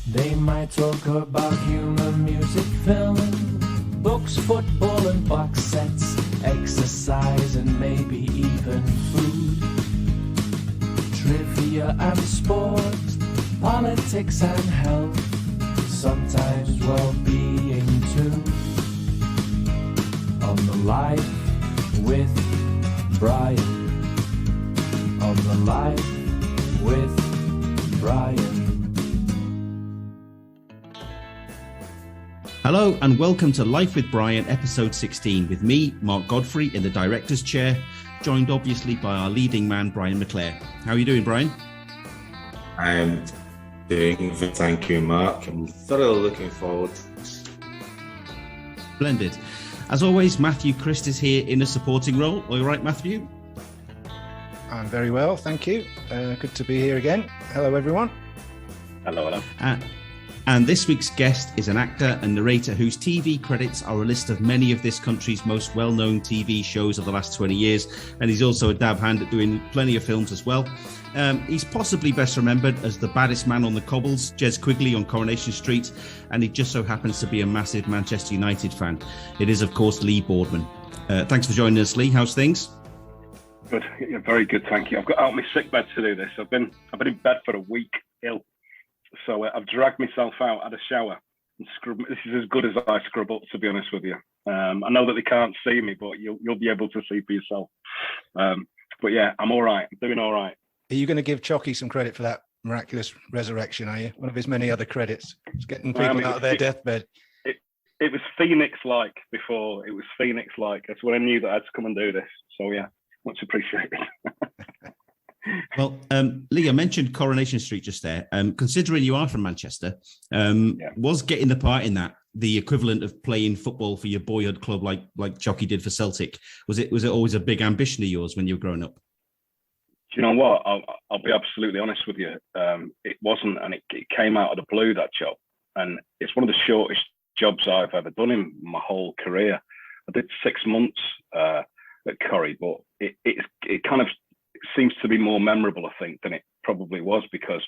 They might talk about humour, music, film, books, football and box sets, exercise and maybe even food, trivia and sport, politics and health, sometimes well-being too. On the Life with Brian. On the Life with Brian. Hello and welcome to Life with Brian, episode 16, with me, Mark Godfrey, in the director's chair, joined obviously by our leading man, Brian McClare. How are you doing, Brian? I'm doing, thank you, Mark. I'm thoroughly looking forward. Splendid. As always, Matthew Christ is here in a supporting role. All right, Matthew? I'm very well, thank you. Good to be here again. Hello, everyone. Hello. And this week's guest is an actor and narrator whose TV credits are a list of many of this country's most well-known TV shows of the last 20 years. And he's also a dab hand at doing plenty of films as well. He's possibly best remembered as the baddest man on the cobbles, Jez Quigley on Coronation Street. And he just so happens to be a massive Manchester United fan. It is, of course, Lee Boardman. Thanks for joining us, Lee. How's things? Good. Yeah, very good, thank you. I've got out of my sick bed to do this. I've been in bed for a week, ill. So I've dragged myself out, had a shower, and scrubbed. This is as good as I scrub up, to be honest with you. I know that they can't see me, but you'll be able to see for yourself. But yeah, I'm all right. I'm doing all right. Are you going to give Chocky some credit for that miraculous resurrection, are you? One of his many other credits. It's getting people out of their deathbed. It was Phoenix-like before. It was Phoenix-like. That's when I knew that I had to come and do this. So yeah, much appreciated. Well, Lee, I mentioned Coronation Street just there. Considering you are from Manchester, was getting the part in that the equivalent of playing football for your boyhood club, like Chocky did for Celtic? Was it always a big ambition of yours when you were growing up? Do you know what? I'll be absolutely honest with you. It wasn't, and it came out of the blue, that job. And it's one of the shortest jobs I've ever done in my whole career. I did 6 months at Corrie, but it kind of seems to be more memorable, I think, than it probably was, because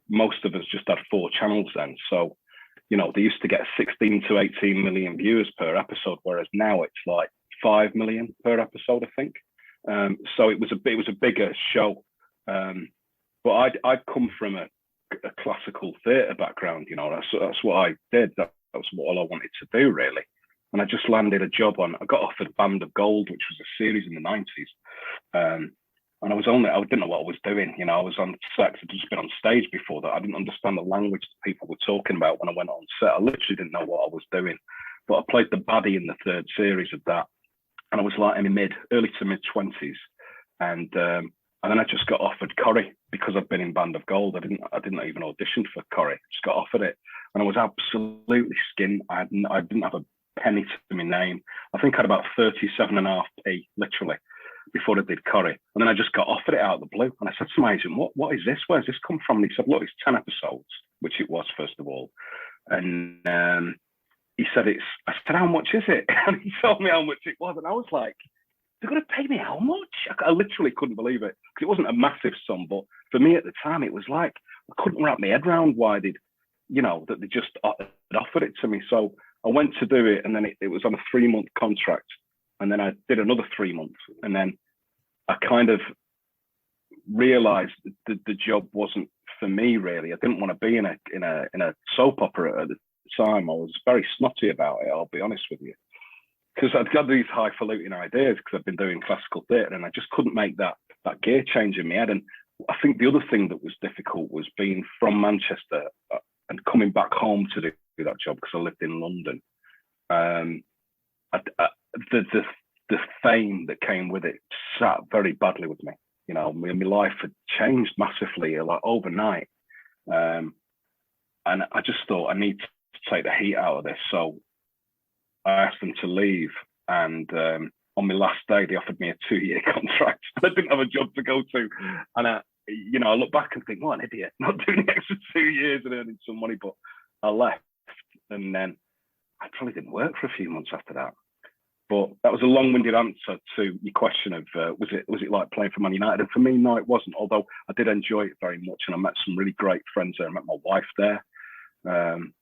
most of us just had 4 channels then. So, you know, they used to get 16 to 18 million viewers per episode, whereas now it's like 5 million per episode, I think. So it was a bigger show. But I'd come from a classical theatre background, you know, that's what I did. That was all I wanted to do, really. And I just landed a job I got offered Band of Gold, which was a series in the 90s. And I didn't know what I was doing. You know, I was on set. I'd just been on stage before that. I didn't understand the language that people were talking about when I went on set. I literally didn't know what I was doing. But I played the baddie in the 3rd series of that. And I was like in my early to mid 20s. And then I just got offered Corrie because I'd been in Band of Gold. I didn't even audition for Corrie. Just got offered it. And I was absolutely skinned. I didn't have a penny to my name. I think I had about 37.5p, literally, before I did Corrie. And then I just got offered it out of the blue. And I said to my agent, what is this? Where's this come from? And he said, look, it's 10 episodes, which it was, first of all. And he said, I said, how much is it? And he told me how much it was. And I was like, they're going to pay me how much? I literally couldn't believe it, because it wasn't a massive sum. But for me at the time, it was like, I couldn't wrap my head around why that they just offered it to me. So I went to do it, and then it was on a 3-month contract. And then I did another 3 months, and then I kind of realised that the job wasn't for me, really. I didn't want to be in a soap opera at the time. I was very snotty about it, I'll be honest with you, because I'd got these highfalutin ideas because I've been doing classical theatre, and I just couldn't make that gear change in my head. And I think the other thing that was difficult was being from Manchester and coming back home to do that job, because I lived in London. The fame that came with it sat very badly with me. You know, my life had changed massively, like overnight. And I just thought, I need to take the heat out of this. So I asked them to leave. And on my last day, they offered me a 2-year contract. I didn't have a job to go to. And I look back and think, what an idiot, not doing the extra 2 years and earning some money. But I left. And then I probably didn't work for a few months after that. But that was a long-winded answer to your question of was it like playing for Man United? And for me, no, it wasn't. Although I did enjoy it very much, and I met some really great friends there. I met my wife there. And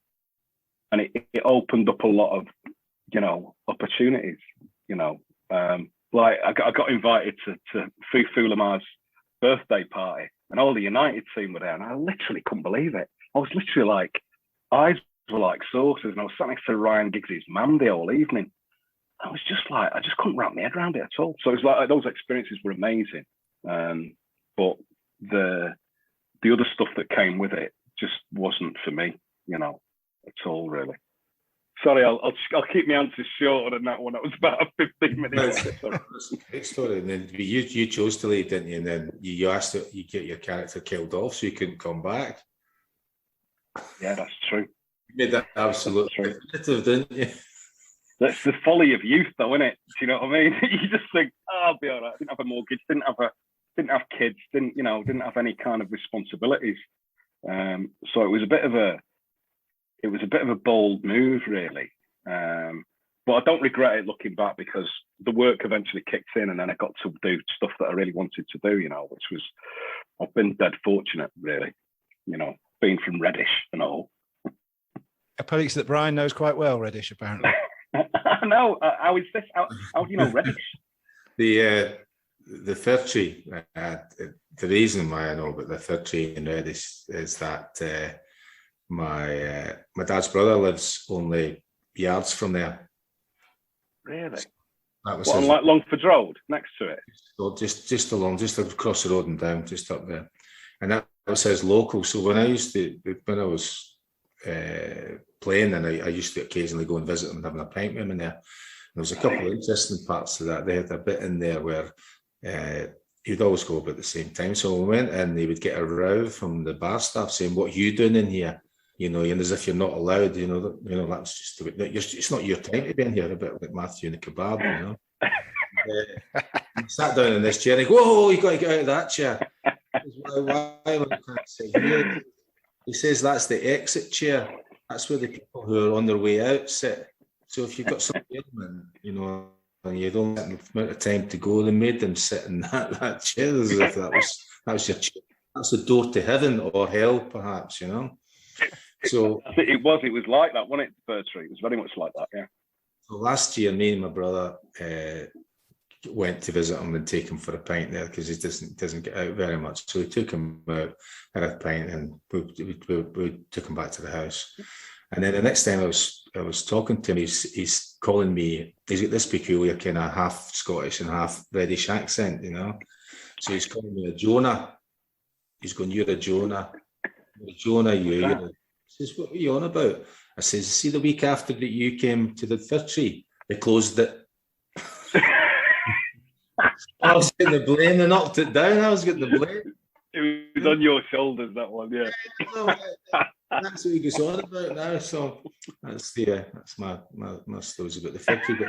it opened up a lot of, opportunities, like I got invited to Fufu Lamar's birthday party, and all the United team were there, and I literally couldn't believe it. I was literally like, eyes were like saucers, and I was sat next to Ryan Giggs' mum the whole evening. I was just like, I just couldn't wrap my head around it at all. So it was like those experiences were amazing, but the other stuff that came with it just wasn't for me, at all really. Sorry, I'll keep my answers shorter than that one. That was about a 15-minute. That's a great story. And then you chose to leave, didn't you? And then you asked that you get your character killed off so you couldn't come back. Yeah, that's true. You made that absolutely definitive, didn't you? That's the folly of youth, though, isn't it? Do you know what I mean? You just think, I'll be all right. I didn't have a mortgage, didn't have kids, didn't have any kind of responsibilities. So it was a bit of a bold move, really. But I don't regret it looking back, because the work eventually kicked in, and then I got to do stuff that I really wanted to do, which was, I've been dead fortunate, really, being from Reddish and all. A place that Brian knows quite well, Reddish, apparently. I know. How is this? How do you know Reddish? The fir tree, the reason why I know about the fir tree in Reddish is that my dad's brother lives only yards from there. Really? That was on like Longford Road, next to it? So just across the road and down, just up there. And that was his local. So when I was playing, and I used to occasionally go and visit him and having a pint with him in there. And there was a couple of interesting parts to that. They had a bit in there where he'd always go about the same time. So when we went in, they would get a row from the bar staff saying, "What are you doing in here?" And as if you're not allowed, that's just it's not your time to be in here, a bit like Matthew and the kebab, He sat down in this chair and I go, "Whoa, you got to get out of that chair." Why? He says that's the exit chair. That's where the people who are on their way out sit. So if you've got some ailment, and you don't have enough amount of time to go, they made them sit in that chair as if that was your chair. That's the door to heaven or hell, perhaps, So it was like that, wasn't it, Bertrand? It was very much like that, yeah. So last year, me and my brother went to visit him and take him for a pint there, because he doesn't get out very much. So we took him out, had a pint, and we took him back to the house. And then the next time I was talking to him, he's calling me. He's got this peculiar kind of half Scottish and half Reddish accent, So he's calling me a Jonah. He's going, "You're a Jonah. You're a Jonah, you." He says, "What are you on about?" I says, "See, the week after that you came to the fir tree, they closed it." I was getting the blame. They knocked it down. I was getting the blame. It was on your shoulders, that one, yeah. That's what he goes on about now. So that's my stories about the fir tree.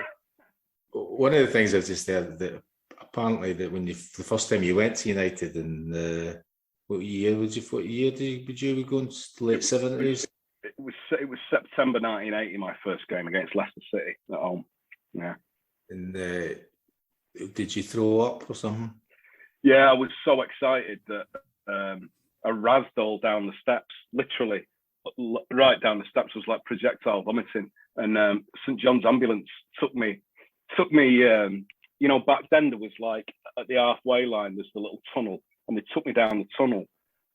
But one of the things I've just heard, that apparently that when the first time you went to United, and what year would you go in? Late 70s? It was September 1980, my first game against Leicester City at home. Yeah. And did you throw up or something? Yeah, I was so excited that I razzed all down the steps, literally right down the steps. Was like projectile vomiting, and St John's ambulance took me. Back then there was like at the halfway line, there's the little tunnel, and they took me down the tunnel,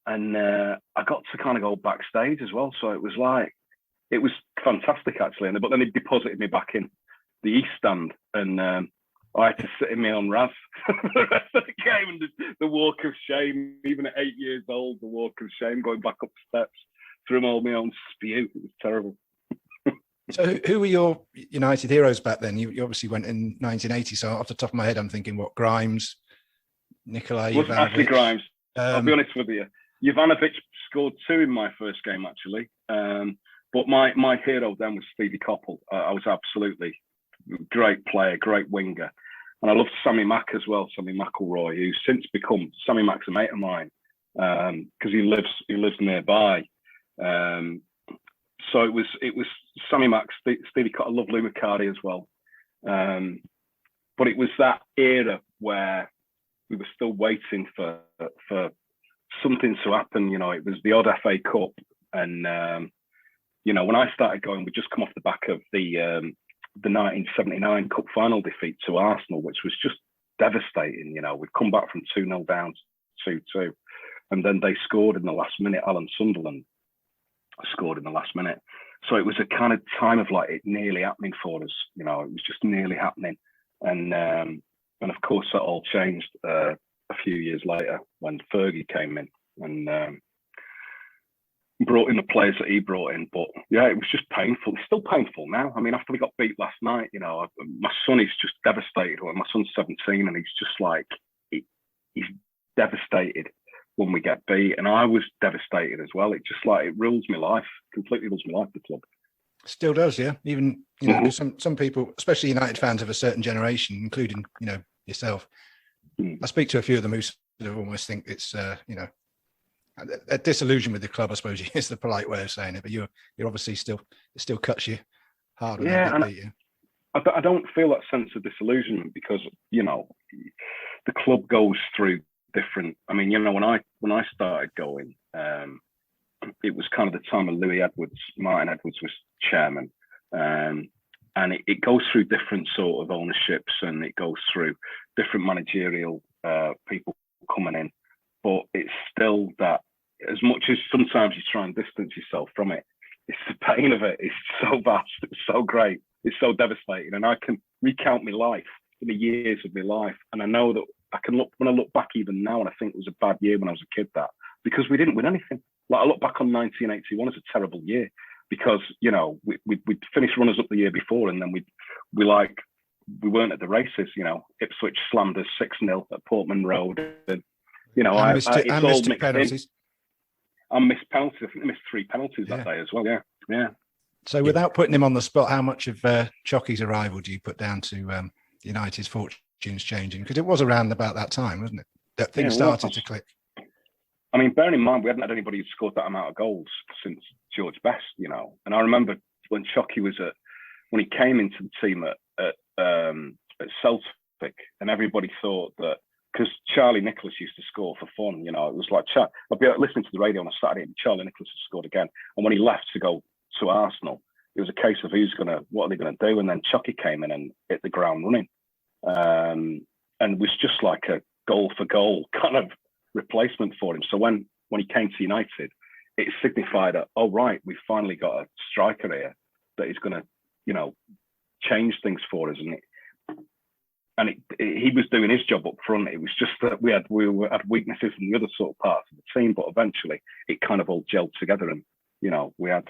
and I got to kind of go backstage as well. So it was fantastic actually. But then they deposited me back in the East Stand, and I had to sit in my own Raz for the rest of the game, and the walk of shame, even at 8 years old, the walk of shame, going back up the steps through all my own spew. It was terrible. So who were your United heroes back then? You obviously went in 1980, so off the top of my head, I'm thinking, what, Grimes, Nikolai Ivanovic? Ashley Grimes. I'll be honest with you. Ivanovic scored 2 in my first game, actually. But my hero then was Stevie Coppell. I was absolutely great player, great winger. And I loved Sammy Mack as well, Sammy McElroy, who's since become, Sammy Mack's a mate of mine, because he lives nearby. So it was Sammy Mack, Stevie Coppell. I love Lou McCarty as well. But it was that era where we were still waiting for something to happen. It was the odd FA Cup, and you know, when I started going, we just come off the back of the 1979 Cup final defeat to Arsenal, which was just devastating. You know, we'd come back from 2-0 down to 2-2, and then they scored in the last minute. Alan Sunderland scored in the last minute. So it was a kind of time of like it nearly happening for us. You know, it was just nearly happening. And of course that all changed a few years later when Fergie came in and brought in the players that he brought in. But yeah, it was just painful. It's still painful now. I mean, after we got beat last night, you know, my son is just devastated. Well, my son's 17 and he's just like, he's devastated when we get beat. And I was devastated as well. It just like, it rules my life, completely rules my life, the club. Still does, yeah. Even, you know, some people, especially United fans of a certain generation, including, you know, yourself. I speak to a few of them who sort of almost think it's, you know, a disillusion with the club, I suppose is the polite way of saying it. But you're obviously it still cuts you hard. Yeah, and I don't feel that sense of disillusionment because, you know, the club goes through different. I mean, you know, when I started going, it was kind of the time of Martin Edwards was chairman, and it goes through different sort of ownerships and it goes through different managerial people coming in. But it's still that, as much as sometimes you try and distance yourself from it, it's the pain of it. It's so vast. It's so great. It's so devastating. And I can recount my life, the years of my life. And I know that I can look, when I look back even now, and I think it was a bad year when I was a kid, that because we didn't win anything. Like I look back on 1981 as a terrible year because, you know, we'd finished runners up the year before and then we weren't at the races, you know. Ipswich slammed us 6-0 at Portman Road. And, you know, I missed penalties. I missed penalties. I think they missed 3 penalties that day as well. Yeah, yeah. So, without putting him on the spot, how much of Chocky's arrival do you put down to United's fortunes changing? Because it was around about that time, wasn't it? That things started to click. I mean, bearing in mind we hadn't had anybody who scored that amount of goals since George Best, you know. And I remember when Chocky when he came into the team at Celtic, and everybody thought that. Because Charlie Nicholas used to score for fun, you know, it was like, I'd be listening to the radio on a Saturday and Charlie Nicholas had scored again. And when he left to go to Arsenal, it was a case of what are they going to do? And then Chucky came in and hit the ground running. And it was just like a goal for goal kind of replacement for him. So when he came to United, it signified that, oh, right, we've finally got a striker here that is going to, you know, change things for us. And he was doing his job up front. It was just that we had weaknesses in the other sort of parts of the team, but eventually it kind of all gelled together, and you know we had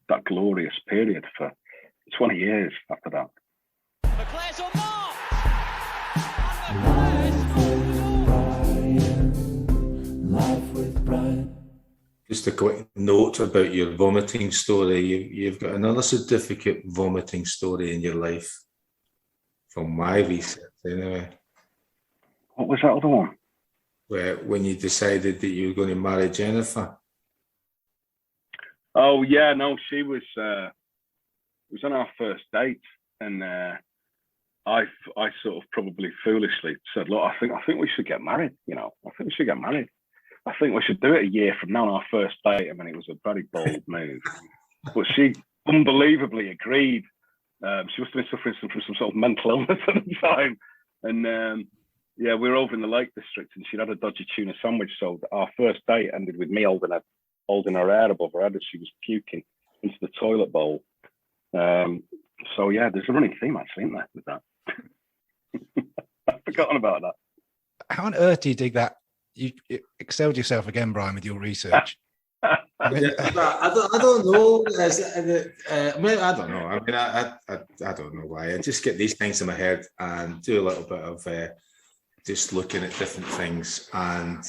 that glorious period for 20 years after that. Life with Brian. Just a quick note about your vomiting story. You've got another significant vomiting story in your life. From my research, anyway. What was that other one? Where when you decided that you were going to marry Jennifer. Oh yeah, no, she was. It was on our first date, and I sort of probably foolishly said, "Look, I think we should get married. You know, I think we should get married. I think we should do it a year from now on our first date." I mean, it was a very bold move, but she unbelievably agreed. She must have been suffering from some sort of mental illness at the time. And yeah, we were over in the Lake District and she'd had a dodgy tuna sandwich. So our first date ended with me holding her hair above her head as she was puking into the toilet bowl. So yeah, there's a running theme actually, isn't there, with that? I've forgotten about that. How on earth do you dig that? You excelled yourself again, Brian, with your research. I don't know. I don't know. I mean, I don't know why. I just get these things in my head and do a little bit of just looking at different things, and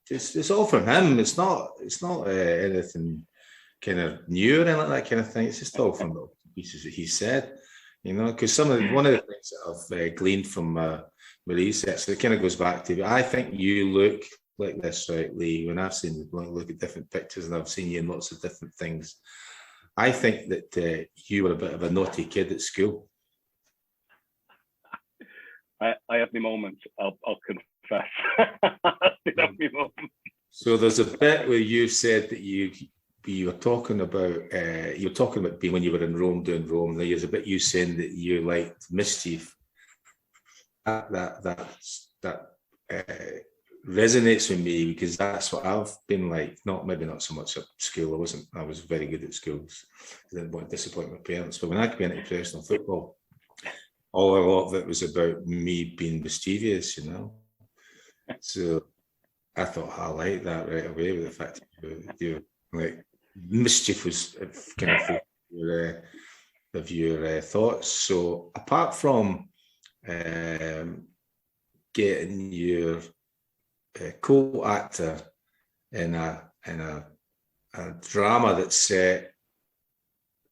it's all from him. It's not anything kind of new or anything like that kind of thing. It's just all from the pieces that he said, you know. Because one of the things that I've gleaned from my research, it kind of goes back to, I think you look like this, right, Lee? When I've seen look at different pictures and I've seen you in lots of different things, I think that you were a bit of a naughty kid at school. I have my moments. I'll confess. I did have my moments. So there's a bit where you said that you were talking about being when you were in Rome doing Rome. There's a bit you saying that you liked mischief. That resonates with me because that's what I've been like. Maybe not so much at school. I was very good at schools. I didn't want to disappoint my parents. But when I came into professional football, a lot of it was about me being mischievous, So I thought I liked that right away with the fact that you like mischief was kind of your thoughts. So apart from getting your co-actor in a drama that's set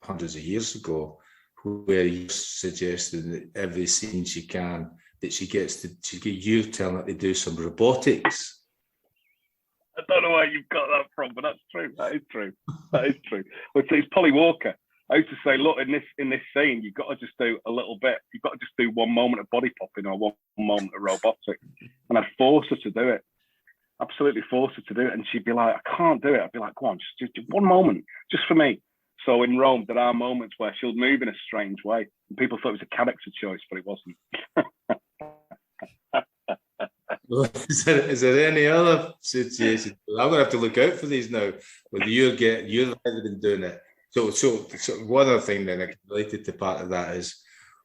hundreds of years ago, where you suggested that every scene she can, that she get you telling her to do some robotics. I don't know where you've got that from, but that's true. That is true. Well, it's Polly Walker. I used to say, look, in this scene, you've got to just do a little bit. You've got to just do one moment of body popping or one moment of robotics. And I'd force her to do it. Absolutely force her to do it. And she'd be like, I can't do it. I'd be like, come on, just one moment, just for me. So in Rome, there are moments where she'll move in a strange way. And people thought it was a character choice, but it wasn't. Is there any other situation? I'm going to have to look out for these now. Whether you're been doing it. So one other thing then related to part of that is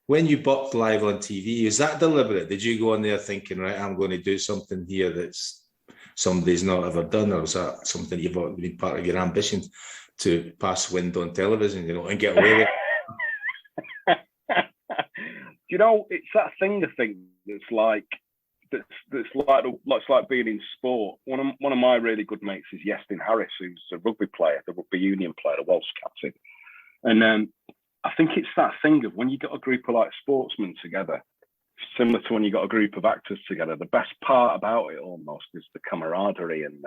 when you booked live on TV, is that deliberate? Did you go on there thinking, right, I'm going to do something here that's somebody's not ever done, or is that something you've been part of your ambition to pass wind on television, and get away with it? It's that thing I think that's like being in sport. One of my really good mates is Yestin Harris, who's a rugby player, the rugby union player, the Welsh captain. And I think it's that thing of when you got a group of like sportsmen together, similar to when you got a group of actors together, the best part about it almost is the camaraderie and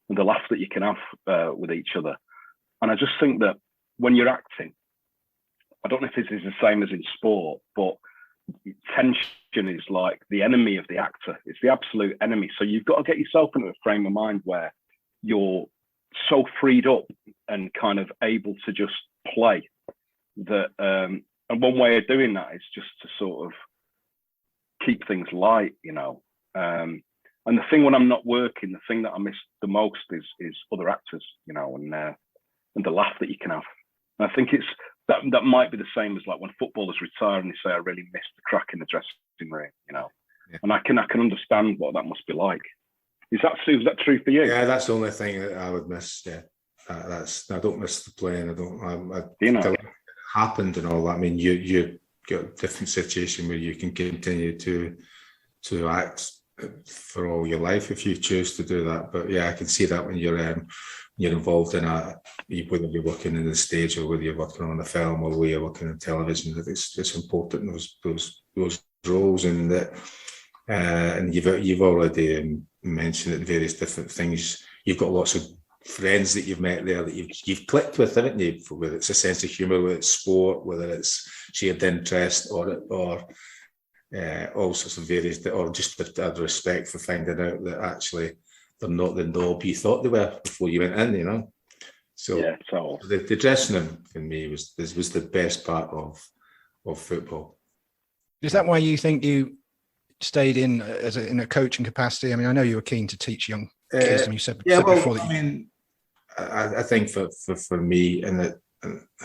the laugh that you can have with each other. And I just think that when you're acting, I don't know if this is the same as in sport, but tension is like the enemy of the actor. It's the absolute enemy. So you've got to get yourself into a frame of mind where you're so freed up and kind of able to just play that. And one way of doing that is just to sort of keep things light, And the thing when I'm not working, the thing that I miss the most is other actors, and the laugh that you can have. And I think that might be the same as like when footballers retire and they say, I really missed the crack in the dressing room, Yeah. And I can understand what that must be like. Is that true for you? Yeah, that's the only thing that I would miss. Yeah, I don't miss the playing. It happened and all that. I mean, you got a different situation where you can continue to act for all your life if you choose to do that. But yeah, I can see that when you're involved in whether you're working in the stage or whether you're working on a film or whether you're working on television, that it's important those roles, and that and you've already mentioned it, various different things. You've got lots of friends that you've met there that you've clicked with, haven't you? Whether it's a sense of humour, whether it's sport, whether it's shared interest, or all sorts of various, or just a respect for finding out that actually they're not the knob you thought they were before you went in, So yeah, the dressing room for me was the best part of football. Is that why you think you stayed in in a coaching capacity? I mean, I know you were keen to teach young kids, and you said before that. I think for me, and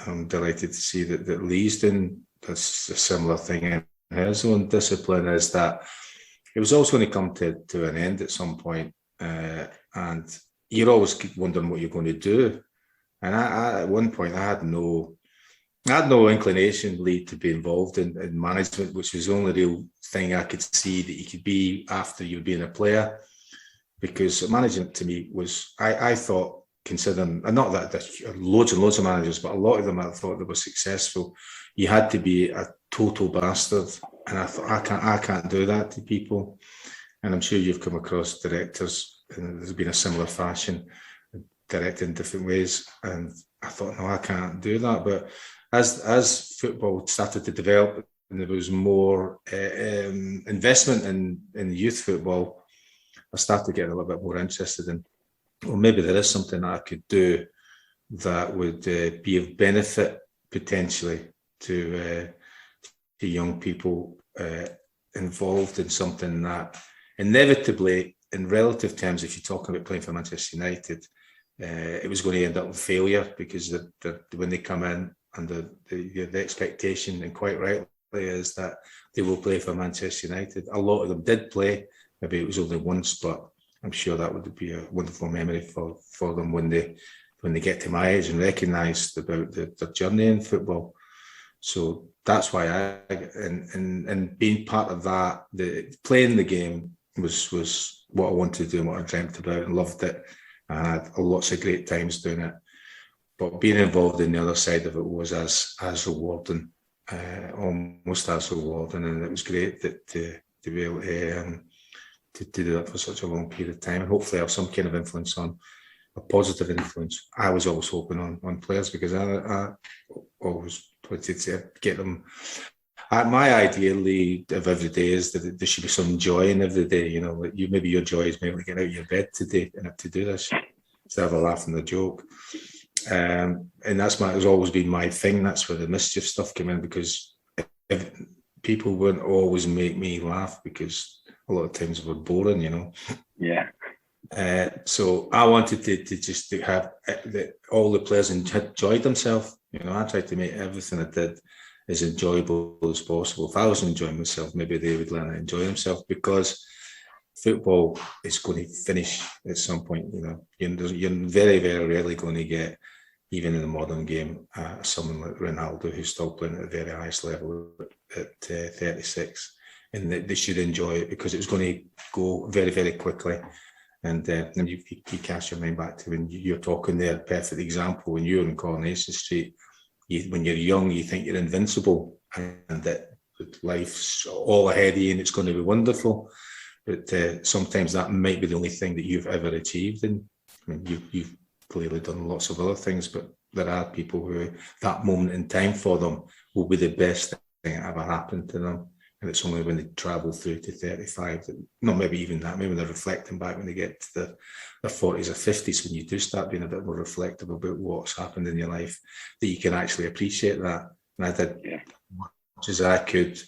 I'm delighted to see that Lee's doing a similar thing in his own discipline, is that it was always going to come to an end at some point. And you're always wondering what you're going to do. And I at one point, I had no inclination, Lee, to be involved in management, which was the only real thing I could see that you could be after you being a player. Because management to me was, I thought, considering, and not that there's loads and loads of managers, but a lot of them I thought that were successful, you had to be a total bastard. And I thought, I can't do that to people. And I'm sure you've come across directors, and there's been a similar fashion, directing in different ways. And I thought, no, I can't do that. But as football started to develop and there was more investment in youth football, I started getting a little bit more interested well, maybe there is something I could do that would be of benefit potentially to young people involved in something that inevitably, in relative terms, if you're talking about playing for Manchester United, it was going to end up with failure, because when they come in, and the expectation, and quite rightly, is that they will play for Manchester United. A lot of them did play. Maybe it was only once, but I'm sure that would be a wonderful memory for them when they get to my age and recognise about their journey in football. So that's why and being part of that, playing the game was what I wanted to do and what I dreamt about, and loved it. I had lots of great times doing it. But being involved in the other side of it was as rewarding, almost as rewarding, and it was great to be able to do that for such a long period of time, and hopefully have some kind of influence, on a positive influence. I was always hoping on players, because I always wanted to get them. My idea, Lee, of every day is that there should be some joy in every day. You know, maybe your joy is maybe get out of your bed today and to do this, to have a laugh and a joke. And that's has always been my thing. That's where the mischief stuff came in, because people wouldn't always make me laugh, because a lot of times we're boring, you know. Yeah. So I wanted to just to have all the players enjoyed themselves. You know, I tried to make everything I did as enjoyable as possible. If I was enjoying myself, maybe they would learn to enjoy themselves, because football is going to finish at some point. You know, you're very, very rarely going to get, even in the modern game, someone like Ronaldo, who's still playing at the very highest level at 36, and they should enjoy it, because it's going to go very, very quickly. And then you cast your mind back to when you're talking there, perfect example, when you're in Coronation Street, when you're young, you think you're invincible, and that life's all ahead of you and it's going to be wonderful. But sometimes that might be the only thing that you've ever achieved. And I mean, you've clearly done lots of other things, but there are people who that moment in time for them will be the best thing that ever happened to them. And it's only when they travel through to 35 that, no, maybe even that, maybe they're reflecting back when they get to their 40s or 50s, when you do start being a bit more reflective about what's happened in your life, that you can actually appreciate that. And I did as much as I could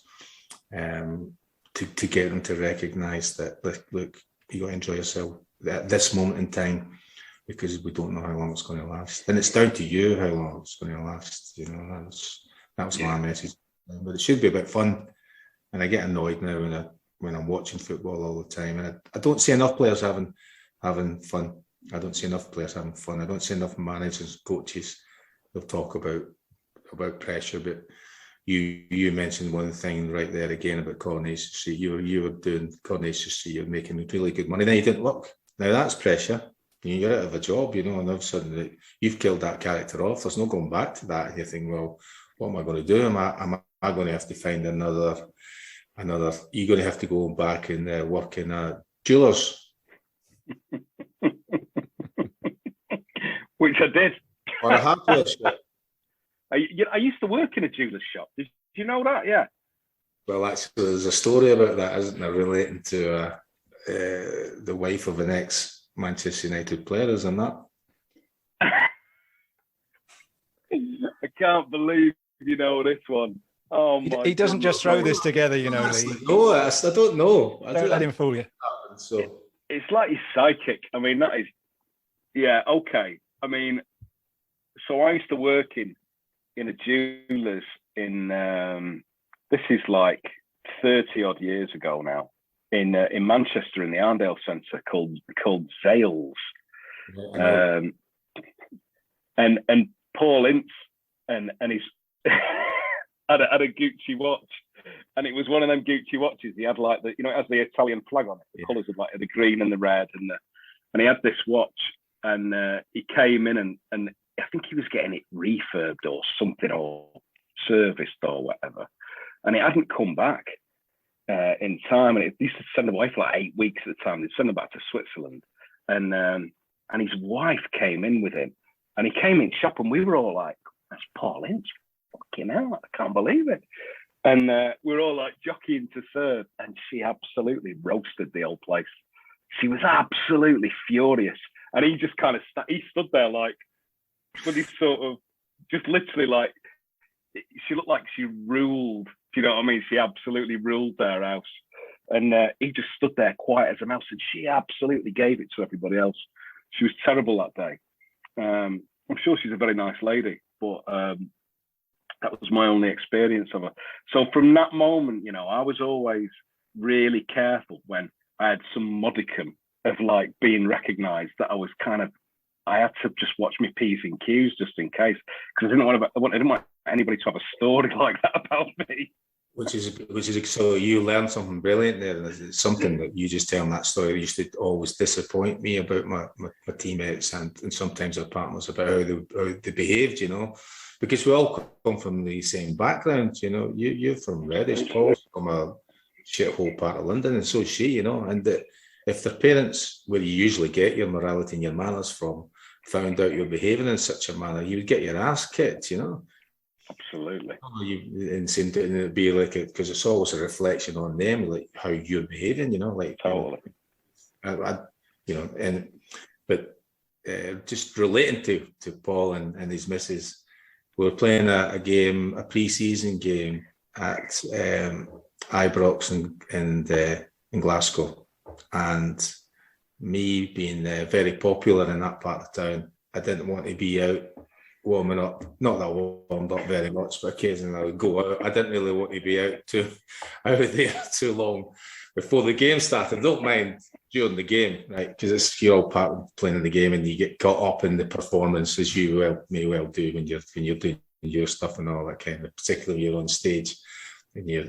to get them to recognise that, look, you got to enjoy yourself at this moment in time, because we don't know how long it's going to last. And it's down to you how long it's going to last. You know, that was my message. But it should be a bit fun. And I get annoyed now when I'm watching football all the time, and I don't see enough players having fun. I don't see enough players having fun. I don't see enough managers, coaches. They'll talk about pressure, but you mentioned one thing right there again about Coronation Street. You were doing Coronation Street. You're making really good money. Then you didn't work. Now that's pressure. You're out of a job, you know, and all of a sudden you've killed that character off. There's no going back to that. And you think, well, what am I going to do? Am I going to have to find another? You're going to have to go back and work in a jeweller's. Which I did. Or a hardware shop. I used to work in a jeweller's shop. Did you know that? Yeah. Well, actually, there's a story about that, isn't there, relating to the wife of an ex-Manchester United player, isn't that? I can't believe you know this one. Oh my! He doesn't just throw this together, you know, Lee. No, I don't know. Don't let him fool you. So it's like he's psychic. I mean, that is, yeah, okay. I mean, so I used to work in a jeweller's in this is like 30 odd years ago now, in Manchester, in the Arndale Centre, called Zales. Yeah, and Paul Ince and his had a Gucci watch, and it was one of them Gucci watches. He had like it has the Italian flag on it, the colours of like the green and the red, and he had this watch, and he came in and I think he was getting it refurbed or something, or serviced or whatever, and it hadn't come back in time, and it used to send away for like 8 weeks at a time. They'd send him back to Switzerland, and his wife came in with him, and he came in shop, and we were all like, "That's Paul Ince, fucking hell, I can't believe it." And we're all like jockeying to serve, and she absolutely roasted the old place. She was absolutely furious. And he just kind of he stood there like, with his sort of, just literally like, she looked like she ruled. Do you know what I mean? She absolutely ruled their house. And he just stood there quiet as a mouse, and she absolutely gave it to everybody else. She was terrible that day. I'm sure she's a very nice lady, but that was my only experience of her. So from that moment, you know, I was always really careful when I had some modicum of like being recognised, that I had to just watch my P's and Q's just in case, because I didn't want anybody to have a story like that about me. Which is so you learned something brilliant there, and it's something that you just telling that story used to always disappoint me about my teammates and sometimes our partners about how they behaved, you know, because we all come from the same background, you know. You're from Reddish, Paul's from a shithole part of London, and so is she, you know, and that if their parents, where you usually get your morality and your manners from, found out you're behaving in such a manner, you would get your ass kicked, you know. Absolutely. And it'd be like it, because it's always a reflection on them, like how you're behaving, you know, like totally. You know, but just relating to Paul and his missus, we were playing a game, a pre-season game at Ibrox in Glasgow, and me being very popular in that part of town, I didn't want to be out warming up. Not that I warmed up very much, but occasionally I would go out. I didn't really want to be out there too long before the game started. I don't mind during the game, right? Because you're all part of playing the game, and you get caught up in the performance, as you may well do when you're doing your stuff and all that kind of. Particularly when you're on stage and you're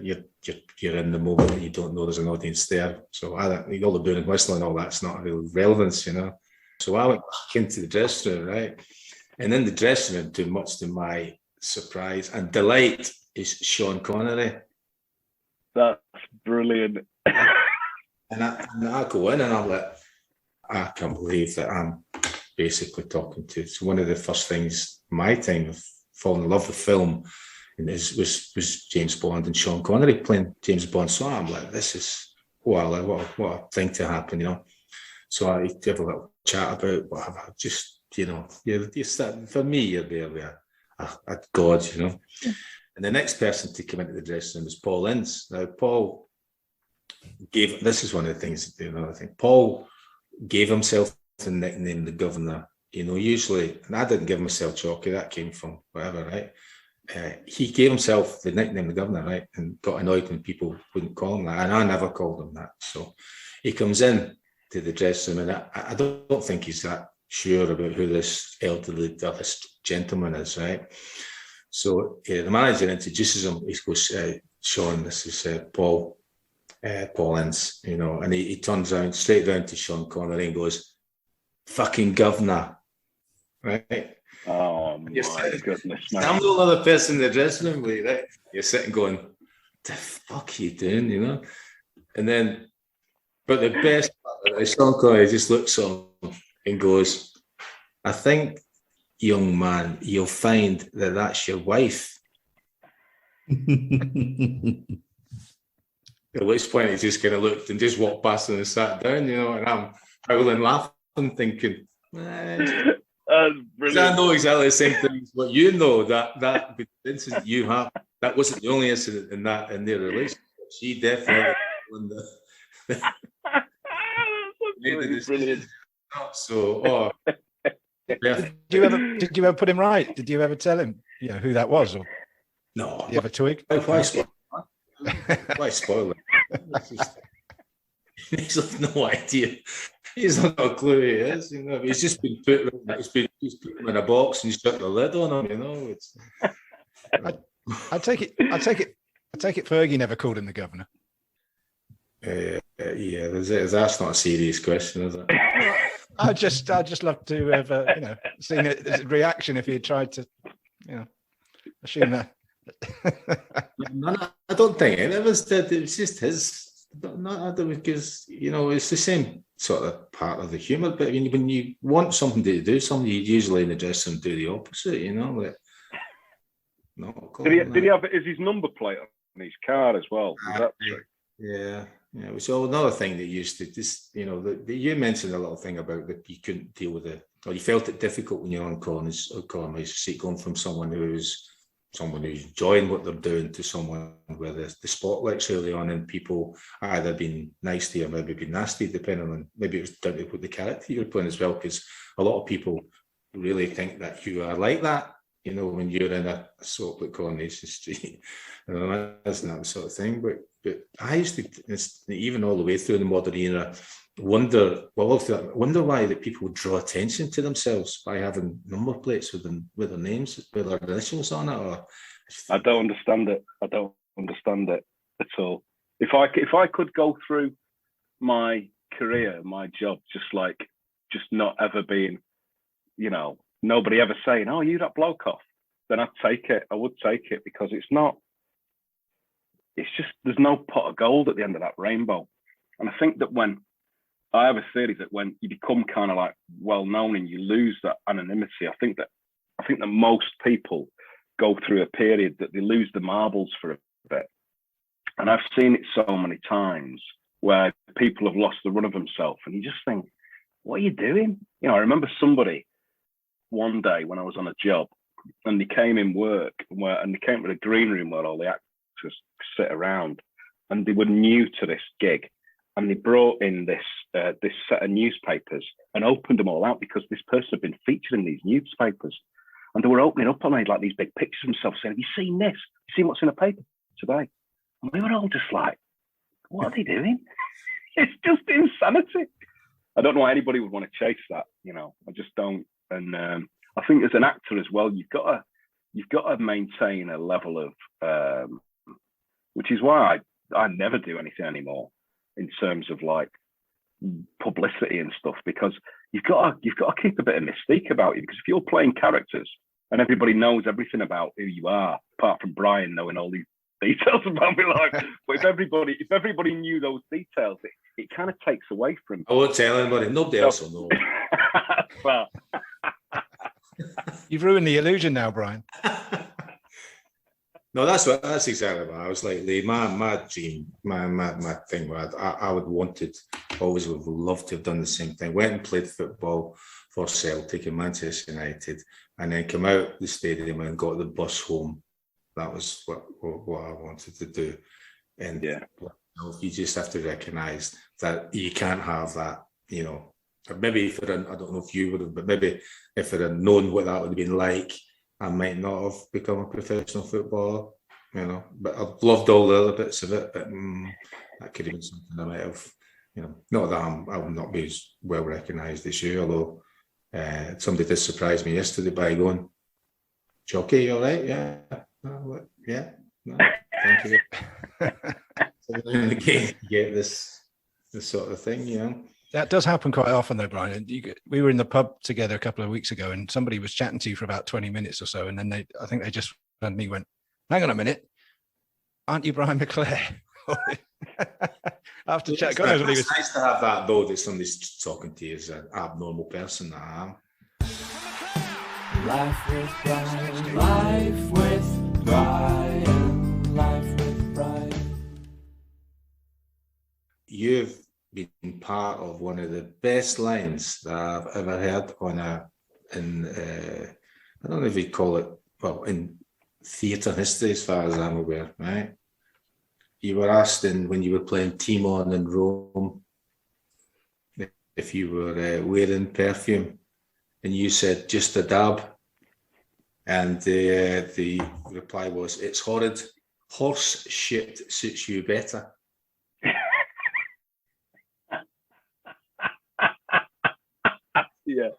in the moment and you don't know there's an audience there. So all the booing and whistling and all that's not a real relevance, you know. So I went back into the dressing room, right? And in the dressing room, much to my surprise and delight, is Sean Connery. That's brilliant. And I go in and I'm like, I can't believe that I'm basically talking to. It's one of the first things, my time of falling in love with film, and was James Bond and Sean Connery playing James Bond. So I'm like, this is what a thing to happen, you know. So I have a little chat about whatever, just. You know, for me, you're barely a god, you know. And the next person to come into the dressing room was Paul Ince. Now, Paul this is one of the things, you know, I think Paul gave himself the nickname the Governor. You know, usually, and I didn't give myself Chalky, that came from whatever, right? He gave himself the nickname the Governor, right? And got annoyed when people wouldn't call him that. And I never called him that. So he comes in to the dressing room, and I don't think he's that sure about who this this gentleman is, right? So the manager introduces him. He goes, Sean, this is Paul Ince, you know, and he turns around, straight down to Sean Connery and goes, fucking Governor, right? Oh, my goodness, man. I'm the only other person in the dressing room with you, right? You're sitting going, what the fuck are you doing, you know? And then, but the best part is Sean Connery just looks on and goes, I think, young man, you'll find that that's your wife. At which point he just kind of looked and just walked past and sat down, you know, and I'm howling, laughing, thinking, that's brilliant. I know exactly the same things, but you know that incident you have, that wasn't the only incident in their relationship. She definitely That's brilliant. So, Did you ever put him right? Did you ever tell him, you know, who that was? Or no. Did you ever twig? Why spoil it? He's got no idea. He's not got a clue who he is. You know, he's just been put. He's put him in a box and shut the lid on him. You know, it's. I take it. Fergie never called him the Governor. Yeah, that's not a serious question, is it? I'd just love to have seen a reaction if he had tried to, assume that. No, I don't think any of us did. It was just his. Because it's the same sort of part of the humour. But I mean, when you want something to do something, you usually in the dressing room do the opposite. Like, did he have? Is his number plate on his car as well? Is that true? Yeah. Yeah, so another thing that used to just, you mentioned a little thing about that you couldn't deal with it, or you felt it difficult when you're on Coronation Street, going from someone who's enjoying what they're doing to someone where the spotlight's early on and people either being nice to you or maybe being nasty, depending on, maybe it was down to what the character you're playing as well, because a lot of people really think that you are like that, when you're in a soap like Coronation Street. That's not the sort of thing. But I used to, even all the way through the modern era, wonder why that people draw attention to themselves by having number plates with their names, with their initials on it. Or I don't understand it. I don't understand it at all. If I could go through my career, my job, just not ever being, nobody ever saying, "Oh, you that bloke off," then I'd take it. I would take it, because it's just, there's no pot of gold at the end of that rainbow. And I think that I have a theory that when you become kind of like well known and you lose that anonymity, I think that most people go through a period that they lose the marbles for a bit. And I've seen it so many times where people have lost the run of themselves, and you just think, what are you doing? I remember somebody one day when I was on a job, and they came in work, and they came to the green room where all the actors sit around, and they were new to this gig, and they brought in this set of newspapers and opened them all out, because this person had been featured in these newspapers, and they were opening up and made like these big pictures of themselves, saying, "Have you seen this? You seen what's in the paper today?" And we were all just like, what are they doing? It's just insanity. I don't know why anybody would want to chase that. I just don't. And I think as an actor as well, you've got to maintain a level of, which is why I never do anything anymore in terms of like publicity and stuff, because you've got to keep a bit of mystique about you. Because if you're playing characters and everybody knows everything about who you are, apart from Brian knowing all these details about my life, but if everybody knew those details, it kind of takes away from. I won't tell anybody. Nobody else will know. But you've ruined the illusion now, Brian. No, that's exactly what I was like. Lee, my dream, my thing, where I would always would love to have done the same thing. Went and played football for Celtic and Manchester United, and then come out the stadium and got the bus home. That was what I wanted to do. And you just have to recognise that you can't have that. Maybe if I don't know if you would have, but maybe if I'd have known what that would have been like, I might not have become a professional footballer, but I've loved all the other bits of it, but that could have been something I might have, not that I will not be as well recognised as you, although somebody did surprise me yesterday by going, "Jockey, you all right?" "Yeah." "Yeah. No, thank you." So in the game, you get this sort of thing, That does happen quite often, though, Brian. We were in the pub together a couple of weeks ago, and somebody was chatting to you for about 20 minutes or so, and then I think they just randomly went, "Hang on a minute, aren't you Brian McClare?" After chat, God knows what he was. It's nice to have that, though, that somebody's talking to you as an abnormal person that I am. Life with Brian, life with Brian, life with Brian. You've been part of one of the best lines that I've ever heard I don't know if you'd call it, in theatre history as far as I'm aware, right? You were asked when you were playing Timon in Rome if you were wearing perfume, and you said, "Just a dab." And the reply was, "It's horrid. Horse shit suits you better." Yeah.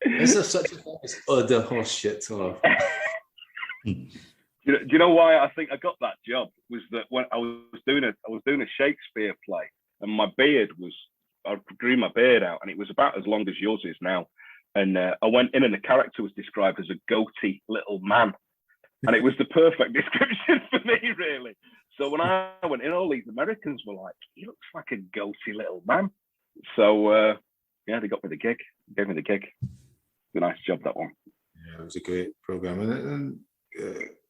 Is there such a thing as other horse shit? Or? Do you know why I think I got that job? Was that when I was doing a Shakespeare play, and my beard I grew my beard out, and it was about as long as yours is now. And I went in, and the character was described as a goatee little man, and it was the perfect description for me, really. So when I went in, all these Americans were like, "He looks like a goatee little man." So they got me the gig. Gave me the gig. It's a nice job, that one. Yeah, it was a great program, and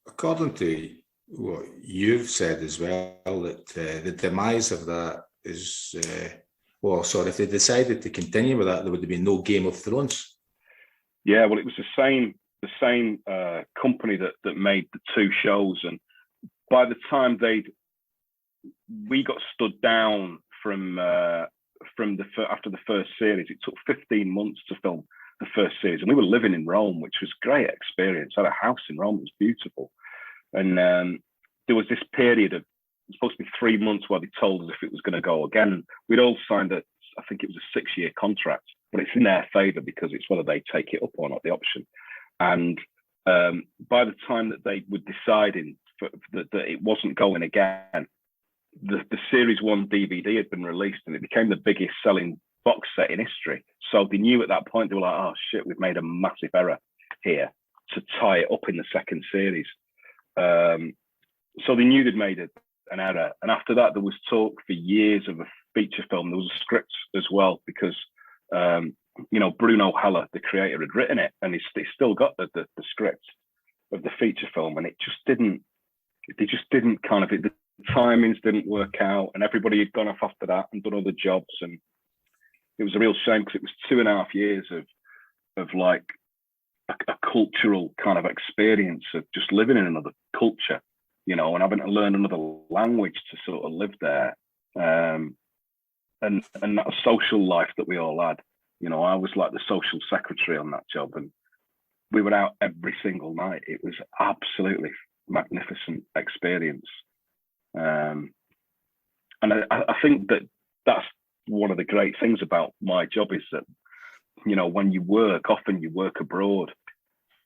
according to what you've said as well, that the demise of that is, if they decided to continue with that, there would have been no Game of Thrones. Yeah, well, it was the same company that made the two shows, and by the time we got stood down from after the first series. It took 15 months to film the first series, and we were living in Rome, which was a great experience. I had a house in Rome; it was beautiful, and there was this period of, it was supposed to be 3 months where they told us if it was going to go again. We'd all signed I think it was a 6-year contract, but it's in their favour because it's whether they take it up or not, the option. And by the time that they were deciding that it wasn't going again, the series 1 DVD had been released, and it became the biggest selling box set in history. So they knew at that point, they were like, oh shit, we've made a massive error here to tie it up in the second series. So they knew they'd made an error. And after that, there was talk for years of a feature film. There was a script as well, because Bruno Heller, the creator, had written it, and he still got the script of the feature film, and they just didn't kind of, the timings didn't work out, and everybody had gone off after that and done other jobs, and it was a real shame because it was 2.5 years of like a cultural kind of experience of just living in another culture, and having to learn another language to sort of live there, and that social life that we all had. I was like the social secretary on that job, and we were out every single night. It was absolutely magnificent experience. And I think that's one of the great things about my job, is that, when you work, often you work abroad.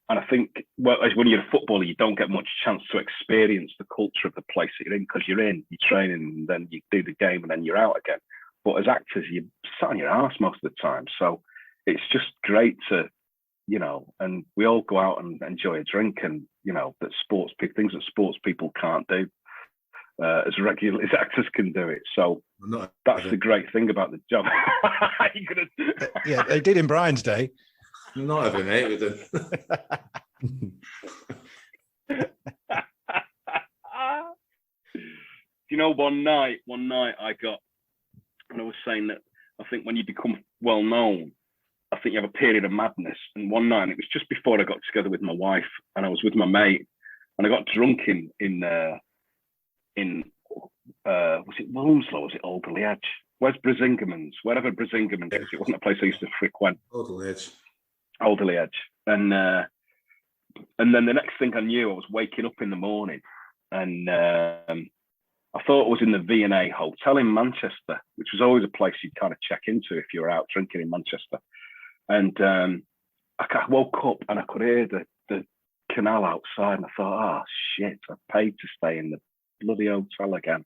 And I think, when you're a footballer, you don't get much chance to experience the culture of the place that you're in, because you're training, and then you do the game, and then you're out again. But as actors, you're sat on your arse most of the time. So it's just great to, and we all go out and enjoy a drink, and, that things that sports people can't do as regularly as actors can do it. So that's the great thing about the job. Yeah, they did in Brian's day. Not every night with them. One night I got, and I was saying that I think when you become well known, I think you have a period of madness. And one night, it was just before I got together with my wife, and I was with my mate, and I got drunk in was it Wilmslow? Was it Alderley Edge? Where's Brisingaman's? Wherever Brisingaman's is, it wasn't a place I used to frequent. Alderley Edge. And then the next thing I knew, I was waking up in the morning, and I thought I was in the V&A Hotel in Manchester, which was always a place you'd kind of check into if you were out drinking in Manchester. And I woke up and I could hear the canal outside, and I thought, oh shit, I paid to stay in the bloody hotel again.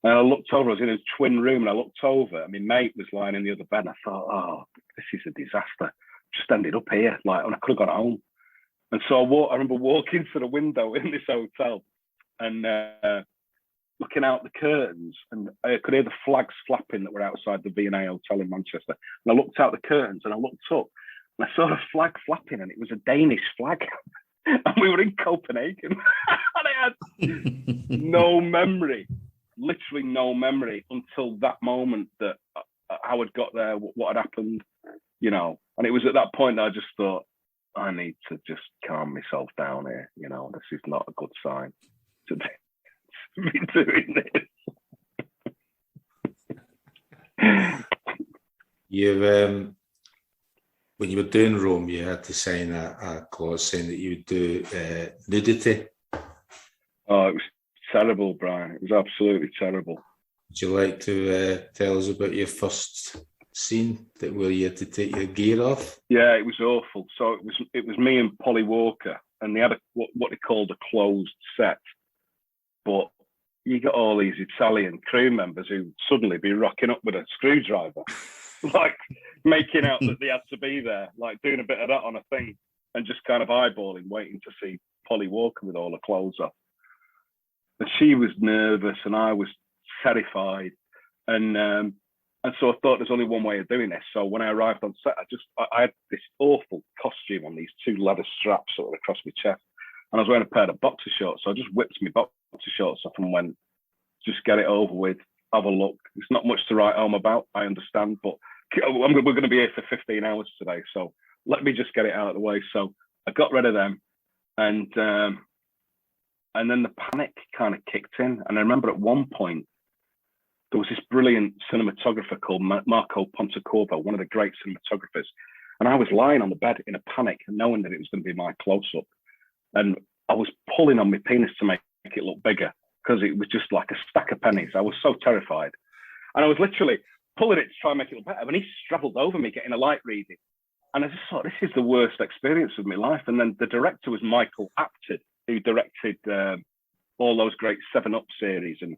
And I looked over, I was in a twin room, and I looked over, and my mate was lying in the other bed, and I thought, oh, this is a disaster. Just ended up here, and I could have gone home. And so I remember walking to the window in this hotel, and looking out the curtains, and I could hear the flags flapping that were outside the V&A Hotel in Manchester. And I looked out the curtains, and I looked up, and I saw a flag flapping, and it was a Danish flag. And we were in Copenhagen. And I had no memory, literally no memory, until that moment that how I'd got there, what had happened, And it was at that point that I just thought, I need to just calm myself down here. This is not a good sign to be doing this. You've when you were doing Rome, you had to sign a clause saying that you would do nudity. Oh, it was terrible, Brian. It was absolutely terrible. Would you like to tell us about your first scene where you had to take your gear off? Yeah, it was awful. So it was me and Polly Walker, and they had what they called a closed set. But you got all these Italian crew members who suddenly be rocking up with a screwdriver, like making out that they had to be there, like doing a bit of that on a thing, and just kind of eyeballing, waiting to see Polly Walker with all her clothes off. And she was nervous, and I was terrified, and so I thought there's only one way of doing this. So when I arrived on set, I had this awful costume on, these 2 leather straps sort of across my chest, and I was wearing a pair of boxer shorts. So I just whipped my boxer shorts off and went, just get it over with, have a look. It's not much to write home about, I understand, but we're going to be here for 15 hours today, so let me just get it out of the way. So I got rid of them, and then the panic kind of kicked in. And I remember at one point, there was this brilliant cinematographer called Marco Pontecorvo, one of the great cinematographers. And I was lying on the bed in a panic, knowing that it was going to be my close-up. And I was pulling on my penis to make it look bigger, because it was just like a stack of pennies. I was so terrified. And I was literally pulling it to try and make it look better. And he straddled over me getting a light reading. And I just thought, this is the worst experience of my life. And then the director was Michael Apted, who directed all those great 7 Up series. And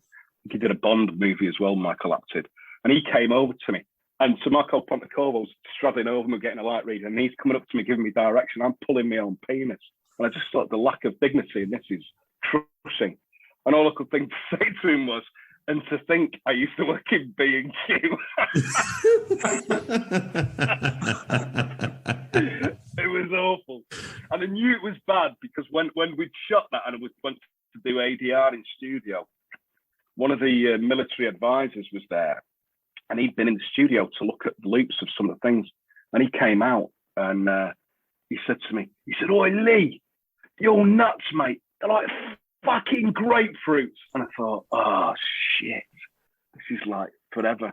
he did a Bond movie as well, Michael Apted. And he came over to me. And so Marco Pontecorvo was straddling over me, getting a light reading. And he's coming up to me, giving me direction. I'm pulling my own penis. And I just thought the lack of dignity in this is crushing. And all I could think to say to him was, and to think I used to work in B&Q. It was awful. And I knew it was bad, because when we'd shot that and I went to do ADR in studio, one of the military advisors was there, and he'd been in the studio to look at the loops of some of the things. And he came out and he said to me, he said, "Oi, Lee, you're nuts, mate. They're like fucking grapefruits." And I thought, oh, shit. This is like forever.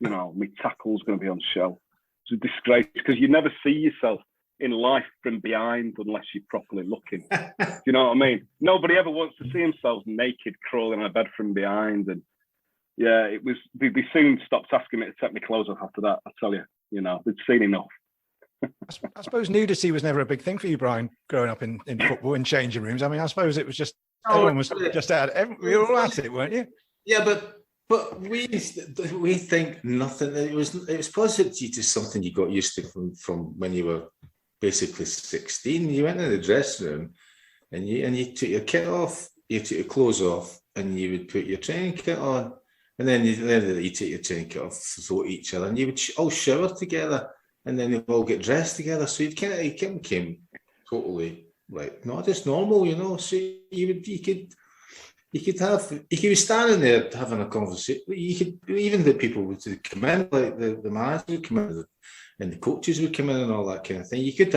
You know, my tackle's going to be on show. It's a disgrace, because you never see yourself in life from behind unless you're properly looking. Do you know what I mean? Nobody ever wants to see themselves naked crawling on a bed from behind. And yeah, it was, they soon stopped asking me to take my clothes off after that. I tell you, you know, they'd seen enough. I suppose nudity was never a big thing for you, Brian, growing up in football, in changing rooms. I mean, I suppose it was just, everyone was just out. We were all at it, weren't you? Yeah, but we think nothing. It was positive to something you got used to from when you were basically 16. You went in the dressing room and you took your kit off, you took your clothes off, and you would put your training kit on, and then you take your training kit off, throw at each other, and you would all shower together, and then you all get dressed together. So you became totally like not just normal, you know. So you could be standing there having a conversation. You could, even the people would come in, like the manager would come in, and the coaches would come in and all that kind of thing. You could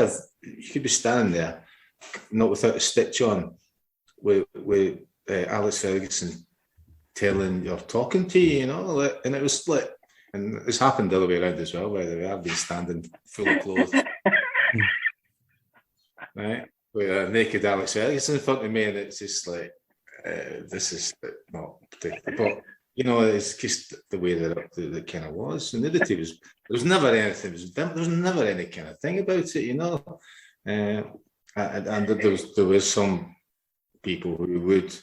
be standing there, not without a stitch on, with Alex Ferguson talking to you, you know, and it was like, and it's happened the other way around as well, by the way. I've been standing full of clothes, right, with a naked Alex Ferguson in front of me, and it's just like, this is not particular, but you know, it's just the way that it kind of was. And nudity was, there was never anything, there was never any kind of thing about it, you know. And there was some people who would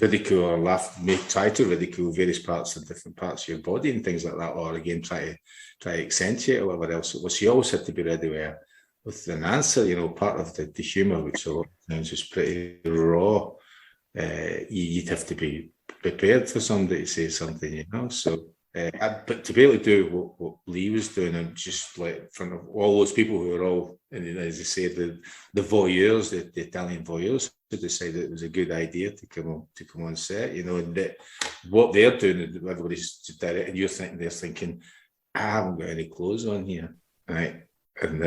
ridicule or laugh, try to ridicule various different parts of your body and things like that, or again try to accentuate or whatever else it was. You always had to be ready with an answer, you know. Part of the humour, which a lot of times is pretty raw. You'd have to be prepared for somebody to say something, you know. So, but to be able to do what Lee was doing, and just like in front of all those people who were all, and as I say, the voyeurs, the Italian voyeurs, who decided it was a good idea to come on set, you know, and that what they're doing, everybody's direct, and they're thinking, I haven't got any clothes on here, right, and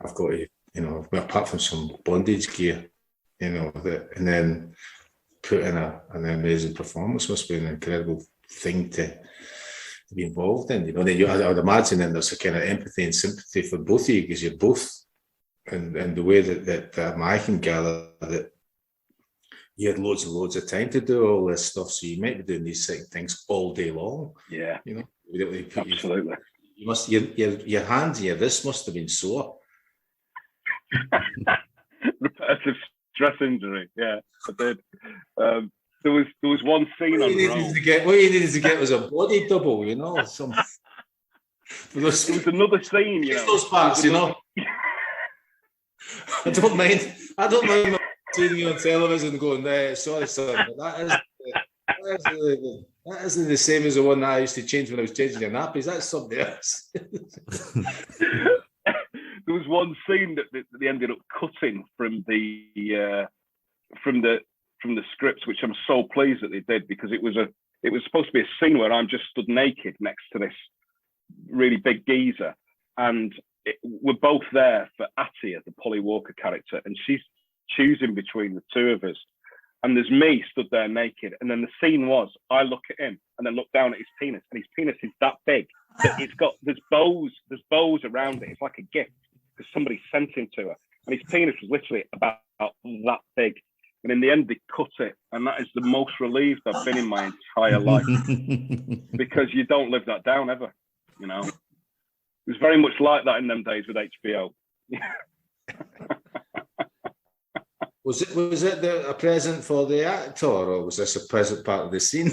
I've got to, you know, apart from some bondage gear, you know, and then put in an amazing performance. Must be an incredible thing to be involved in, you know. Then I would imagine then there's a kind of empathy and sympathy for both of you, because you're both, and the way that I can gather that you had loads and loads of time to do all this stuff, so you might be doing these things all day long. Yeah, you know, absolutely. You must your hands and your wrists must have been sore. Repetitive stress injury. Yeah, I did. There was one scene on Rome. What you needed to get was a body double, you know. There was another scene, you know. Those parts, you know. I don't mind seeing you on television going, sorry, son, but that isn't the same as the one that I used to change when I was changing your nappies. That's something else. There was one scene that they ended up cutting from the scripts, which I'm so pleased that they did, because it was supposed to be a scene where I'm just stood naked next to this really big geezer, and we're both there for Atia, the Polly Walker character, and she's choosing between the two of us, and there's me stood there naked, and then the scene was I look at him and then look down at his penis, and his penis is that big that there's bows around it. It's like a gift because somebody sent him to her, and his penis was literally about that big. And in the end, they cut it, and that is the most relieved I've been in my entire life, because you don't live that down ever, you know. It was very much like that in them days with HBO. Was it a present for the actor, or was this a present part of the scene?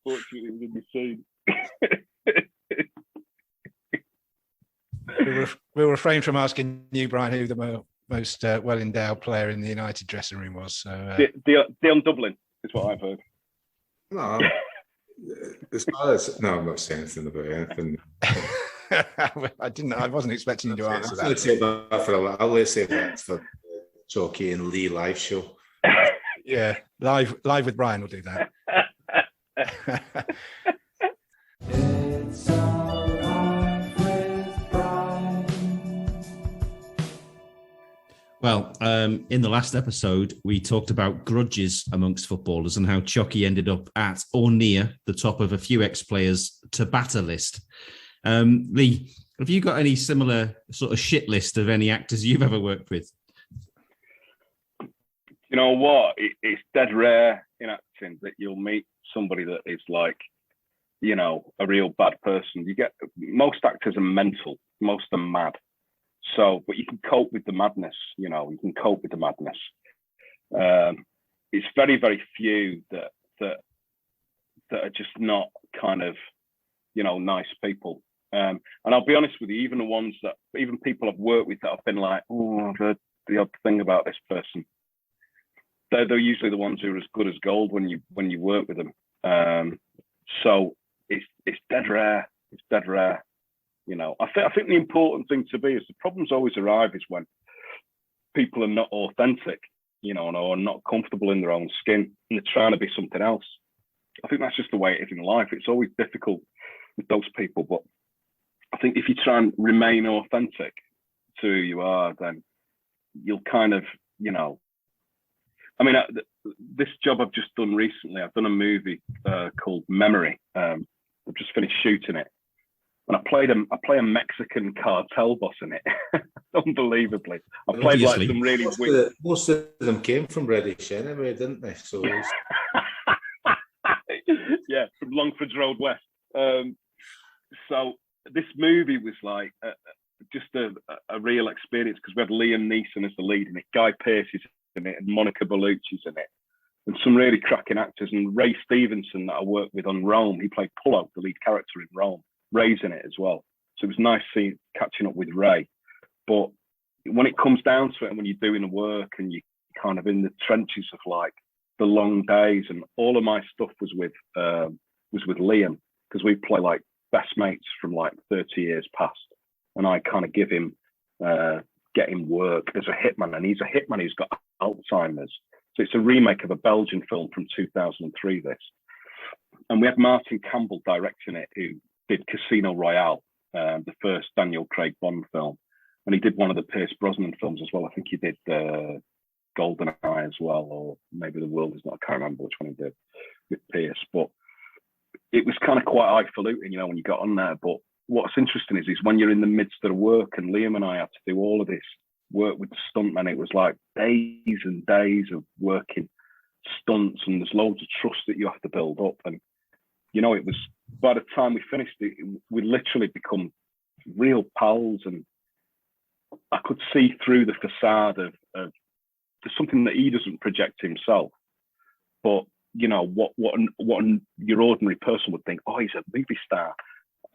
Fortunately, it was in the scene. We'll refrain from asking you, Brian, who the most well-endowed player in the United dressing room was. So, Dion Dublin is what I've heard. No, as far as I'm not saying anything about anything. I wasn't expecting you to answer that. I'll save that for Chalky and Lee live show. Yeah, live with Brian will do that. It's Alright with Brian. Well, in the last episode, we talked about grudges amongst footballers and how Chalky ended up at or near the top of a few ex-players to batter list. Lee, have you got any similar sort of shit list of any actors you've ever worked with? You know what? It's dead rare in acting that you'll meet somebody that is like, you know, a real bad person. Most actors are mental, most are mad. So, but you can cope with the madness, you know, you can cope with the madness. It's very, very few that are just not kind of, you know, nice people. And I'll be honest with you, even people I've worked with that I've been like, oh, I've heard the odd thing about this person. They're usually the ones who are as good as gold when you work with them. So it's dead rare. It's dead rare. You know, I think the important thing to be is the problems always arrive is when people are not authentic, you know, or not comfortable in their own skin, and they're trying to be something else. I think that's just the way it is in life. It's always difficult with those people, but I think if you try and remain authentic to who you are, then you'll kind of, you know, I mean, this job I've just done recently, I've done a movie called Memory. I've just finished shooting it. And I play a Mexican cartel boss in it. Unbelievably. I played like some really weird... Most of them came from Reddish anyway, didn't they? So yeah, from Longford's Road West. So this movie was like just a real experience, because we had Liam Neeson as the lead in it, Guy Pearce is in it, and Monica Bellucci's in it, and some really cracking actors. And Ray Stevenson that I worked with on Rome, he played Pullo, the lead character in Rome. Ray's in it as well. So it was nice catching up with Ray. But when it comes down to it, and when you're doing the work and you're kind of in the trenches of like the long days, and all of my stuff was with Liam, because we play like best mates from like 30 years past, and I kind of give him get him work as a hitman, and he's a hitman who's got Alzheimer's. So it's a remake of a Belgian film from 2003, this. And we had Martin Campbell directing it, who did Casino Royale, the first Daniel Craig Bond film. And he did one of the Pierce Brosnan films as well. I think he did GoldenEye as well, or maybe The World Is Not. I can't remember which one he did with Pierce. But it was kind of quite highfalutin, you know, when you got on there. But what's interesting is when you're in the midst of the work, and Liam and I had to do all of this work with the stuntmen, it was like days and days of working stunts, and there's loads of trust that you have to build up. And, you know, it was, by the time we finished it, we literally become real pals, and I could see through the facade of there's something that he doesn't project himself, but you know what your ordinary person would think. Oh, he's a movie star.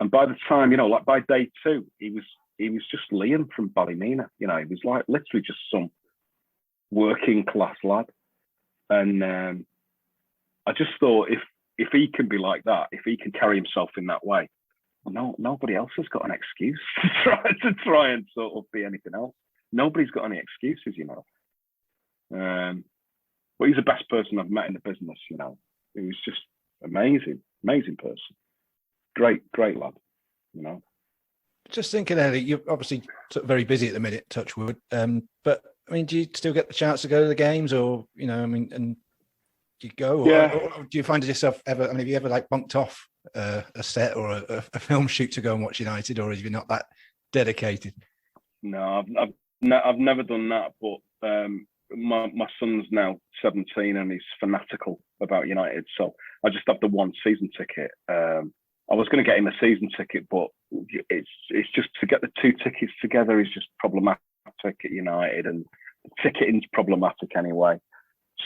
And by the time, you know, like by day 2, he was just Liam from Ballymena. You know, he was like literally just some working class lad. And I just thought, if he can be like that, if he can carry himself in that way, nobody else has got an excuse to try and sort of be anything else. Nobody's got any excuses, you know. But he's the best person I've met in the business, you know. He was just amazing person. Great lad, you know. Just thinking, Eddie, you're obviously sort of very busy at the minute, touch wood. But I mean, do you still get the chance to go to the games, or you know, I mean, and do you go, or do you find yourself ever? I mean, have you ever like bunked off a set or a film shoot to go and watch United, or have you not that dedicated? No, I've never done that. But my son's now 17 and he's fanatical about United, so I just have the one season ticket. I was going to get him a season ticket, but it's just to get the two tickets together is just problematic at United, and the ticketing's problematic anyway.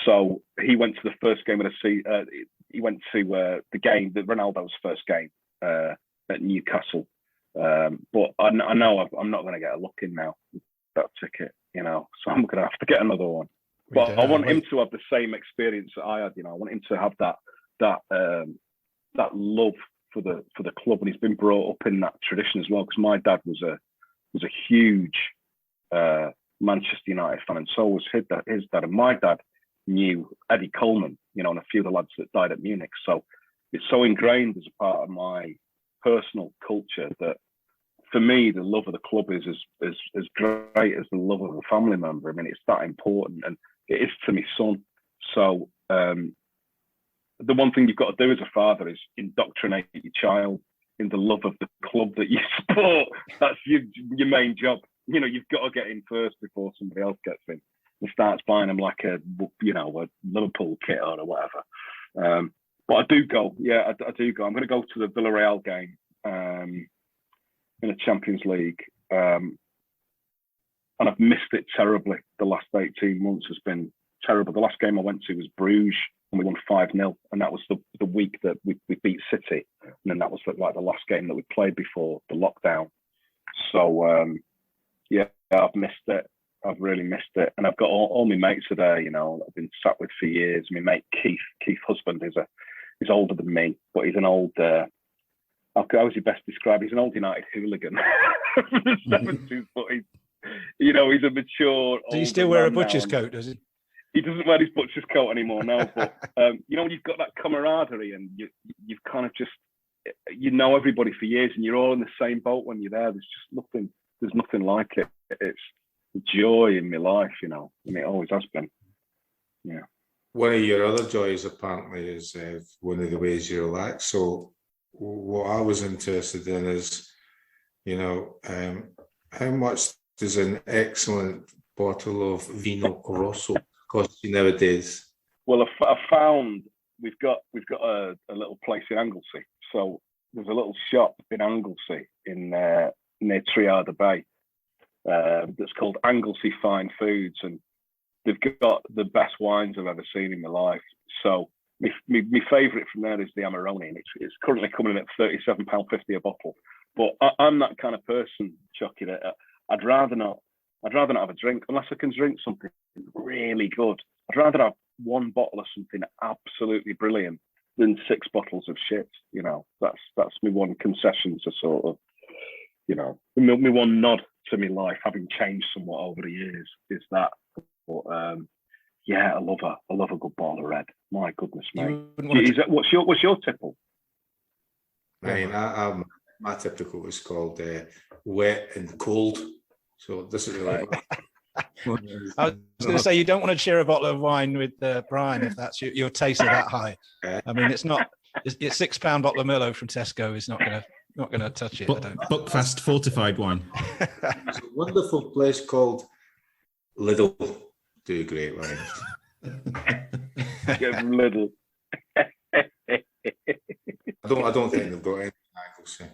So he went to the first game of the season. He went to the game, Ronaldo's first game at Newcastle. But I know I'm not going to get a look in now with that ticket, you know. So I'm going to have to get another one. But I want him to have the same experience that I had. You know, I want him to have that love for the club, and he's been brought up in that tradition as well. Because my dad was a huge Manchester United fan, and so was his dad. And my dad knew Eddie Coleman, you know, and a few of the lads that died at Munich. So it's so ingrained as a part of my personal culture that for me, the love of the club is as great as the love of a family member. I mean, it's that important, and it is to my son. So the one thing you've got to do as a father is indoctrinate your child in the love of the club that you support. That's your main job. You know, you've got to get in first before somebody else gets in and starts buying them like a Liverpool kit or whatever. But I do go. Yeah, I do go. I'm going to go to the Villarreal game in the Champions League. And I've missed it terribly. The last 18 months has been terrible. The last game I went to was Bruges, and we won 5-0. And that was the week that we beat City. And then that was like the last game that we played before the lockdown. So, yeah, I've missed it. I've really missed it. And I've got all my mates are there, you know, I've been sat with for years. My mate Keith's husband is older than me, but he's an old, how was he best described? He's an old United hooligan from the 70s, but he's a mature. Do you still wear a butcher's coat, does he? He doesn't wear his butcher's coat anymore now, but you know, you've got that camaraderie, and you've kind of just, you know, everybody for years, and you're all in the same boat when you're there. There's nothing like it. It's joy in my life, you know, and it always has been. Yeah. One of your other joys apparently is one of the ways you relax. So what I was interested in is, you know, how much does an excellent bottle of Vino Rosso cost you nowadays? Well, I found we've got a little place in Anglesey. So there's a little shop in Anglesey near Triada Bay that's called Anglesey Fine Foods, and they've got the best wines I've ever seen in my life. So my favourite from there is the Amarone, and it's currently coming in at £37.50 a bottle. But I'm that kind of person, Chucky, that I'd rather not have a drink unless I can drink something really good. I'd rather have one bottle of something absolutely brilliant than 6 bottles of shit. You know, that's my one concession to sort of, you know, my one nod to my life, having changed somewhat over the years, is that. But yeah, I love a good bottle of red. My goodness, mate. What's your tipple? I mean, my typical is called wet and cold. So this is really. I was going to say, you don't want to share a bottle of wine with Brian if that's your taste are that high. I mean, it's not. It's £6 bottle of Merlot from Tesco is not going to touch it. Buckfast fortified wine. There's a wonderful place called Lidl. Do great wines. Lidl. I don't think they've got any Anglesey.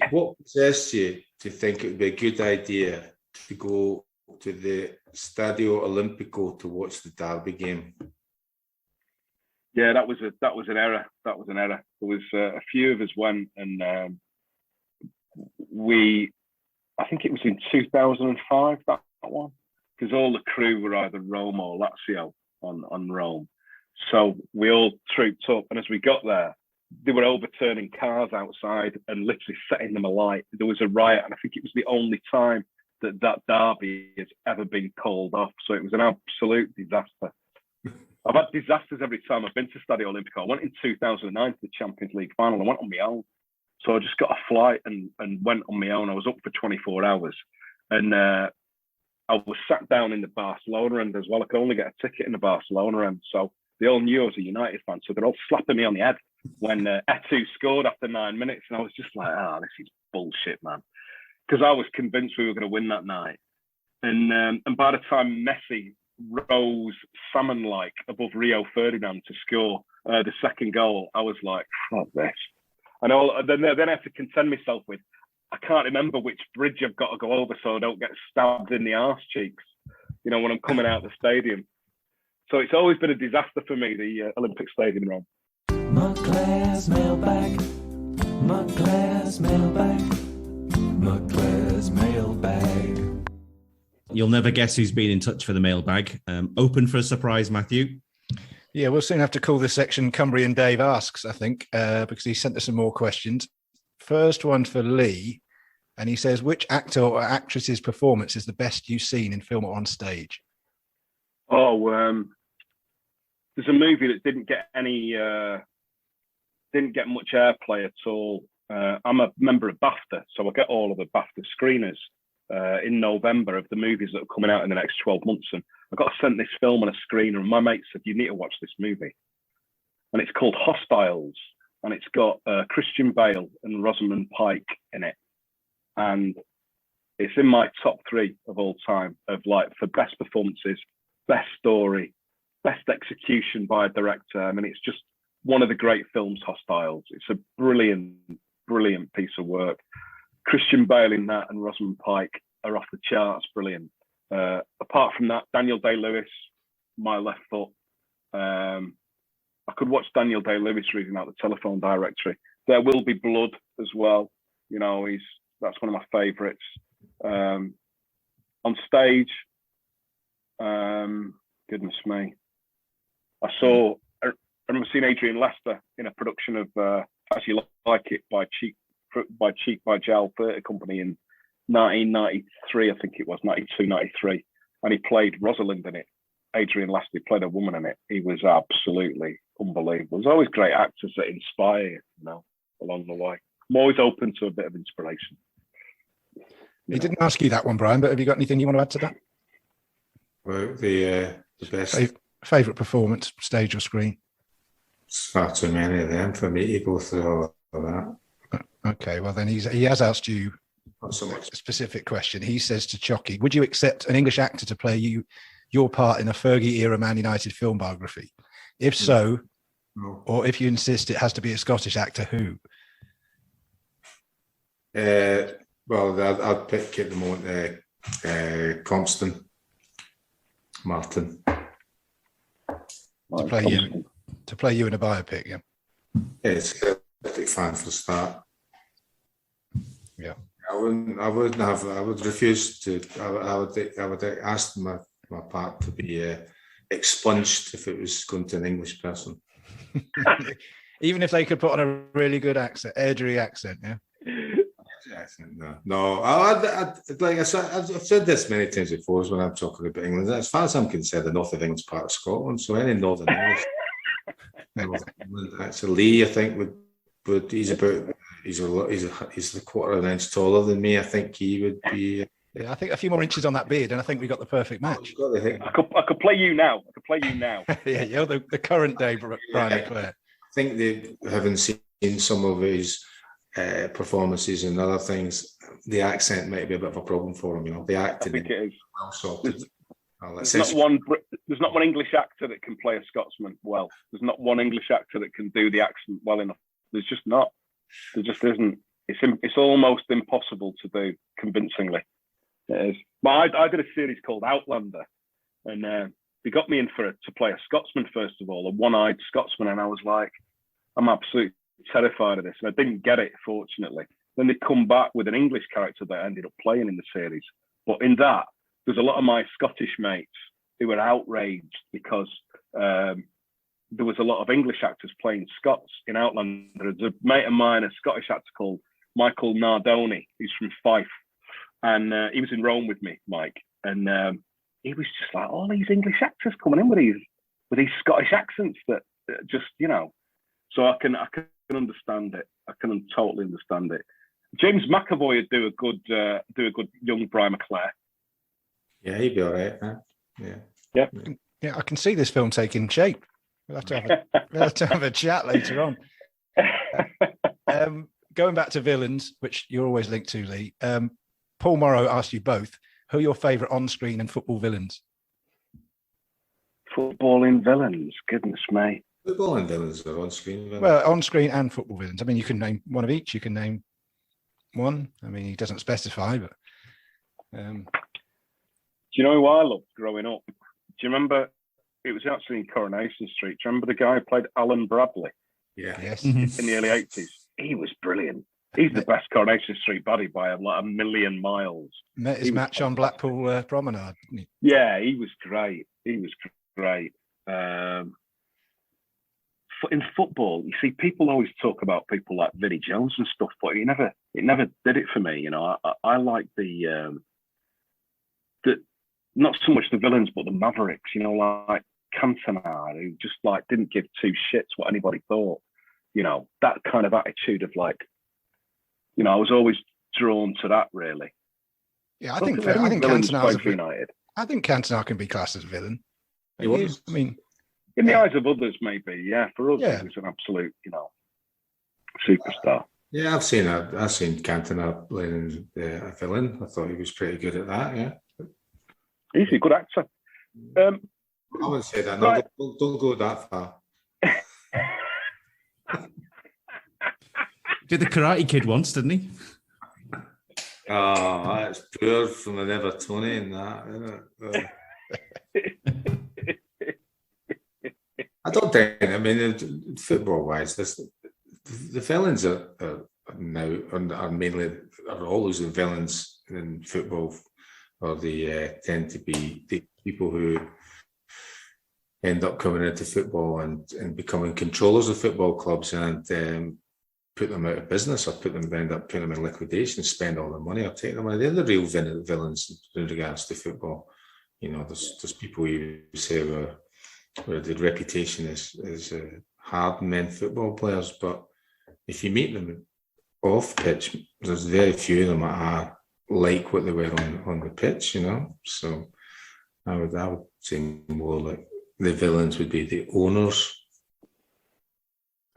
What possessed you to think it would be a good idea to go to the Stadio Olimpico to watch the Derby game? Yeah, that was an error. There was a few of us went, and I think it was in 2005, that one, because all the crew were either Rome or Lazio on Rome. So we all trooped up, and as we got there, they were overturning cars outside and literally setting them alight. There was a riot, and I think it was the only time that derby has ever been called off. So it was an absolute disaster. I've had disasters every time I've been to Stadio Olimpico. I went in 2009 to the Champions League final. I went on my own. So I just got a flight and went on my own. I was up for 24 hours. And I was sat down in the Barcelona end as well. I could only get a ticket in the Barcelona end. So they all knew I was a United fan. So they're all slapping me on the head when Etu scored after 9 minutes. And I was just like, this is bullshit, man. Because I was convinced we were going to win that night. And by the time Messi rose salmon-like above Rio Ferdinand to score the second goal, I was like, fuck this. And then I have to contend myself with, I can't remember which bridge I've got to go over so I don't get stabbed in the arse cheeks, when I'm coming out of the stadium. So it's always been a disaster for me, the Olympic Stadium in Rome. Montclair's mailbag, Montclair's mailbag, Montclair's mailbag. You'll never guess who's been in touch for the mailbag. Open for a surprise, Matthew. Yeah, we'll soon have to call this section Cumbrian Dave Asks, I think, because he sent us some more questions. First one for Lee, and he says, which actor or actress's performance is the best you've seen in film or on stage? There's a movie that didn't get much airplay at all. I'm a member of BAFTA, so I get all of the BAFTA screeners in November of the movies that are coming out in the next 12 months. And I got sent this film on a screener, and my mate said, you need to watch this movie. And it's called Hostiles, and it's got Christian Bale and Rosamund Pike in it. And it's in my top 3 of all time of for best performances, best story, best execution by a director. I mean, it's just one of the great films, Hostiles. It's a brilliant, brilliant piece of work. Christian Bale in that and Rosamund Pike are off the charts, brilliant. Apart from that, Daniel Day-Lewis, My Left Foot. I could watch Daniel Day-Lewis reading out the telephone directory. There Will Be Blood as well. That's one of my favourites. On stage, goodness me, I remember seeing Adrian Lester in a production of As You Like It by Cheek by Jowl Theatre Company in 1993, I think it was, 92, 93. And he played Rosalind in it. Adrian Lester played a woman in it. He was absolutely unbelievable. There's always great actors that inspire you, along the way. I'm always open to a bit of inspiration. He didn't ask you that one, Brian, but have you got anything you want to add to that? Well, the best favourite performance, stage or screen? It's far too many of them for me to go through all of that. Okay, well then he has asked you Not so much. a specific question. He says to Chocky, would you accept an English actor to play your part in a Fergie-era Man United film biography? If so, No. or if you insist it has to be a Scottish actor, who? Well, I'd pick at the moment Compston Martin. To play you in a biopic, yeah. Yeah, it's a big fan for the start. Yeah. I would refuse to. I would ask my part to be expunged if it was going to an English person. Even if they could put on a really good accent, airy accent, yeah. No. Like I said, I've said this many times before when I'm talking about England. As far as I'm concerned, the north of England's part of Scotland. So any Northern English, actually, Lee, I think would he's a quarter of an inch taller than me. I think he would be. Yeah, I think a few more inches on that beard, and I think we got the perfect match. I could play you now. Yeah, you're the current day Brian Leclerc. I think they haven't seen some of his performances and other things. The accent might be a bit of a problem for him. The acting. I think it is. Well sorted. There's not one English actor that can play a Scotsman well. There's not one English actor that can do the accent well enough. There's just not. There just isn't. It's almost impossible to do convincingly. It is. But I did a series called Outlander, and they got me in to play a Scotsman first of all, a one-eyed Scotsman, and I was like, I'm absolutely terrified of this, and I didn't get it, fortunately. Then they come back with an English character that I ended up playing in the series. But in that, there's a lot of my Scottish mates who were outraged because there was a lot of English actors playing Scots in Outlander. There's a mate of mine, a Scottish actor called Michael Nardoni, who's from Fife. And he was in Rome with me, Mike. And he was just like, all these English actors coming in with these Scottish accents that just, so I can understand it. I can totally understand it. James McAvoy would do a good young Brian McClare. Yeah, he'd be all right, huh? Yeah. Yeah, I can see this film taking shape. We'll have to have a chat later on. Going back to villains, which you're always linked to, Lee. Paul Morrow asked you both, who are your favourite on-screen and football villains? Footballing villains, goodness me. Footballing villains are on-screen villains. Well, on-screen and football villains. I mean, you can name one of each. You can name one. I mean, he doesn't specify, but... Do you know who I loved growing up? Do you remember, it was actually in Coronation Street. Do you remember the guy who played Alan Bradley? Yeah. Yes. In the early 80s? He was brilliant. He's the best Coronation Street baddie by a million miles. Met his match on Blackpool Promenade, didn't he? Yeah, he was great. In football, you see, people always talk about people like Vinnie Jones and stuff, but it never did it for me. I like the not so much the villains, but the mavericks. Like Cantona, who just didn't give two shits what anybody thought. That kind of attitude of I was always drawn to that, really. Yeah, I think Cantona's United. I think Cantona can be classed as a villain. He was. I mean, in the eyes of others, maybe. Yeah, for us, he was an absolute, superstar. Yeah, I've seen Cantona playing a villain. I thought he was pretty good at that. Yeah, he's a good actor. I wouldn't say that. No, right. don't go that far. Did the Karate Kid once, didn't he? Oh, that's poor from an Evertonian, that, isn't it? I don't think, I mean, football-wise, the villains are always the villains in football, or they tend to be the people who end up coming into football and becoming controllers of football clubs and put them out of business, or end up putting them in liquidation, spend all their money, or take them away. They're the real villains in regards to football. There's people you say where the reputation is hard-men football players, but if you meet them off pitch, there's very few of them that are like what they were on the pitch, So I would say more like the villains would be the owners.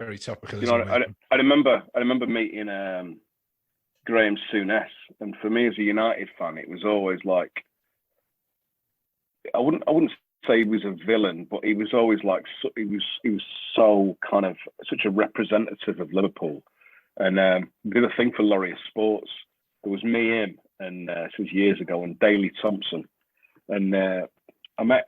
very topical. I remember meeting Graeme Souness, and for me as a United fan, it was always like, I wouldn't say he was a villain, but he was always he was so kind of such a representative of Liverpool. And did a thing for Laureate Sports. There was me, him, and this was years ago, and Daley Thompson, and I met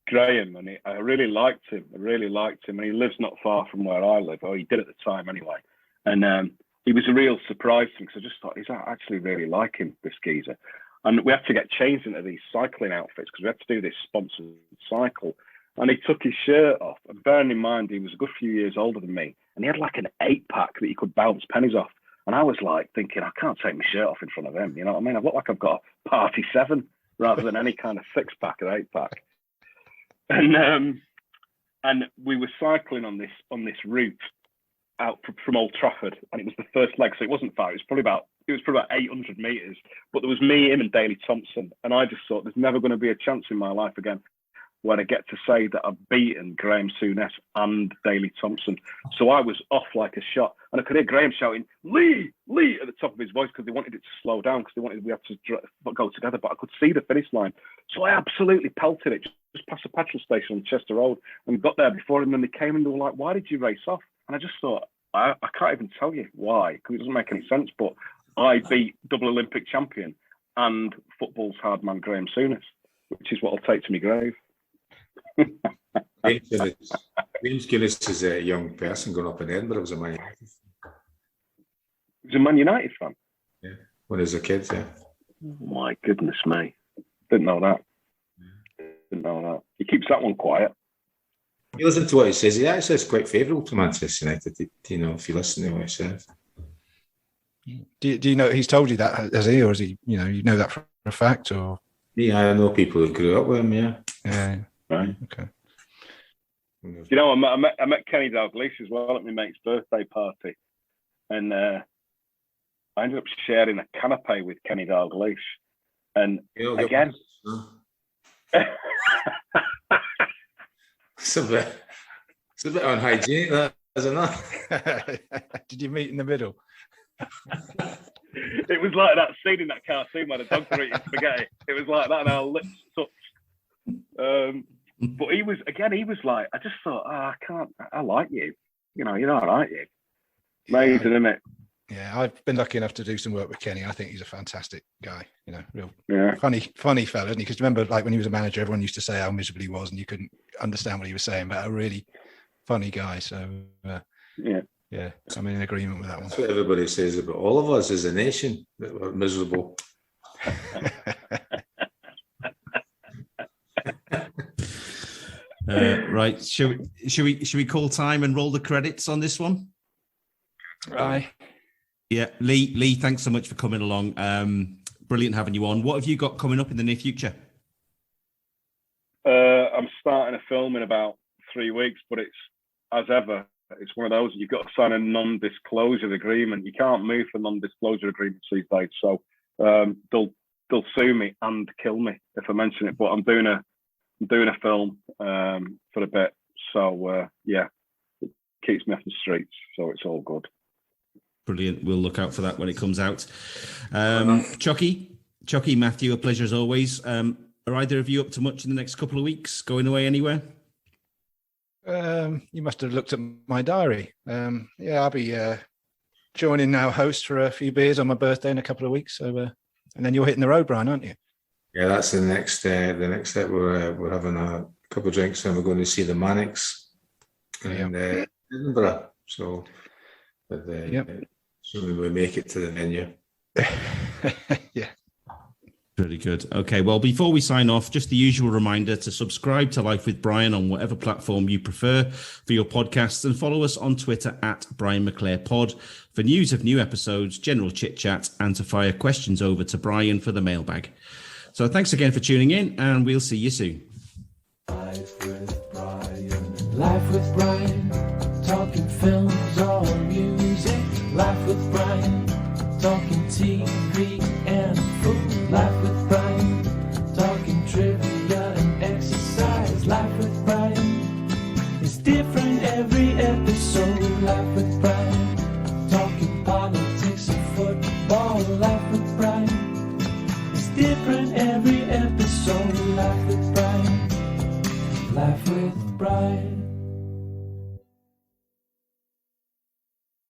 Graeme, and I really liked him. And he lives not far from where I live, or he did at the time anyway. And he was a real surprise to me, because I just thought, I actually really like him, this geezer. And we had to get changed into these cycling outfits because we had to do this sponsored cycle. And he took his shirt off. And bearing in mind, he was a good few years older than me. And he had like an 8-pack that you could bounce pennies off. And I was like thinking, I can't take my shirt off in front of him. You know what I mean? I look like I've got a party 7 rather than any kind of 6-pack or 8-pack. And we were cycling on this route out from Old Trafford, and it was the first leg, so it wasn't far. It was probably about 800 meters. But there was me, him, and Daley Thompson, and I just thought, there's never going to be a chance in my life again when I get to say that I've beaten Graeme Souness and Daley Thompson. So I was off like a shot, and I could hear Graeme shouting, "Lee, Lee," at the top of his voice, because they wanted it to slow down, because we had to go together. But I could see the finish line, so I absolutely pelted it just past the petrol station on Chester Road, and got there before him. And they came and they were like, "Why did you race off?" And I just thought, I can't even tell you why, because it doesn't make any sense. But I beat double Olympic champion and football's hard man Graeme Souness, which is what I'll take to my grave. Graeme Souness is a young person growing up in Edinburgh. Was a Man United. He was a Man United fan. Yeah, when he was a kid. Yeah. Oh, my goodness me, didn't know that. Didn't know that. He keeps that one quiet. You listen to what he says. He actually is quite favourable to Manchester United. You know, if you listen to what he says. Do you know he's told you that, has he, or is he? You know that for a fact, or? Yeah, I know people who grew up with him. Yeah. Yeah. Right. Okay. You know, I met Kenny Dalglish as well at my mate's birthday party, and I ended up sharing a canapé with Kenny Dalglish, and again. It's a bit unhygienic, that, isn't it? Did you meet in the middle? It was like that scene in that cartoon where the dogs are eating spaghetti. It was like that, and our lips touched. But he was like, I just thought, I like you. You know, I like you. Amazing, isn't it? Yeah, I've been lucky enough to do some work with Kenny. I think he's a fantastic guy. You know, real funny fella, isn't he? Because remember, like when he was a manager, everyone used to say how miserable he was, and you couldn't understand what he was saying. But a really funny guy. So yeah, I'm in agreement with that one. That's what everybody says about all of us as a nation, that we're miserable. Right, should we call time and roll the credits on this one? Right. Yeah, Lee, thanks so much for coming along. Brilliant having you on. What have you got coming up in the near future? I'm starting a film in about 3 weeks, but it's, as ever, it's one of those, you've got to sign a non-disclosure agreement. You can't move for non-disclosure agreements these days. So they'll sue me and kill me if I mention it. But I'm doing a film for a bit. So it keeps me off the streets. So it's all good. Brilliant. We'll look out for that when it comes out. Chucky, Matthew, a pleasure as always. Are either of you up to much in the next couple of weeks? Going away anywhere? You must have looked at my diary. I'll be joining our host for a few beers on my birthday in a couple of weeks. So, and then you're hitting the road, Brian, aren't you? Yeah, that's the next step. We're having a couple of drinks and we're going to see the Manics in Edinburgh. So, assuming we make it to the venue. Yeah. Pretty good. Okay, well, before we sign off, just the usual reminder to subscribe to Life with Brian on whatever platform you prefer for your podcasts, and follow us on Twitter at Brian McClare Pod for news of new episodes, general chit chat, and to fire questions over to Brian for the mailbag. So thanks again for tuning in, and we'll see you soon. Life with Brian. Life with Brian. Talking films or music. Life with Brian. Talking TV and food. Life with Brian. Talking trivia and exercise. Life with Brian. It's different every episode. Life with Brian. Talking politics and football. Life with Brian. It's different every episode. Life with Brian. Life with Brian.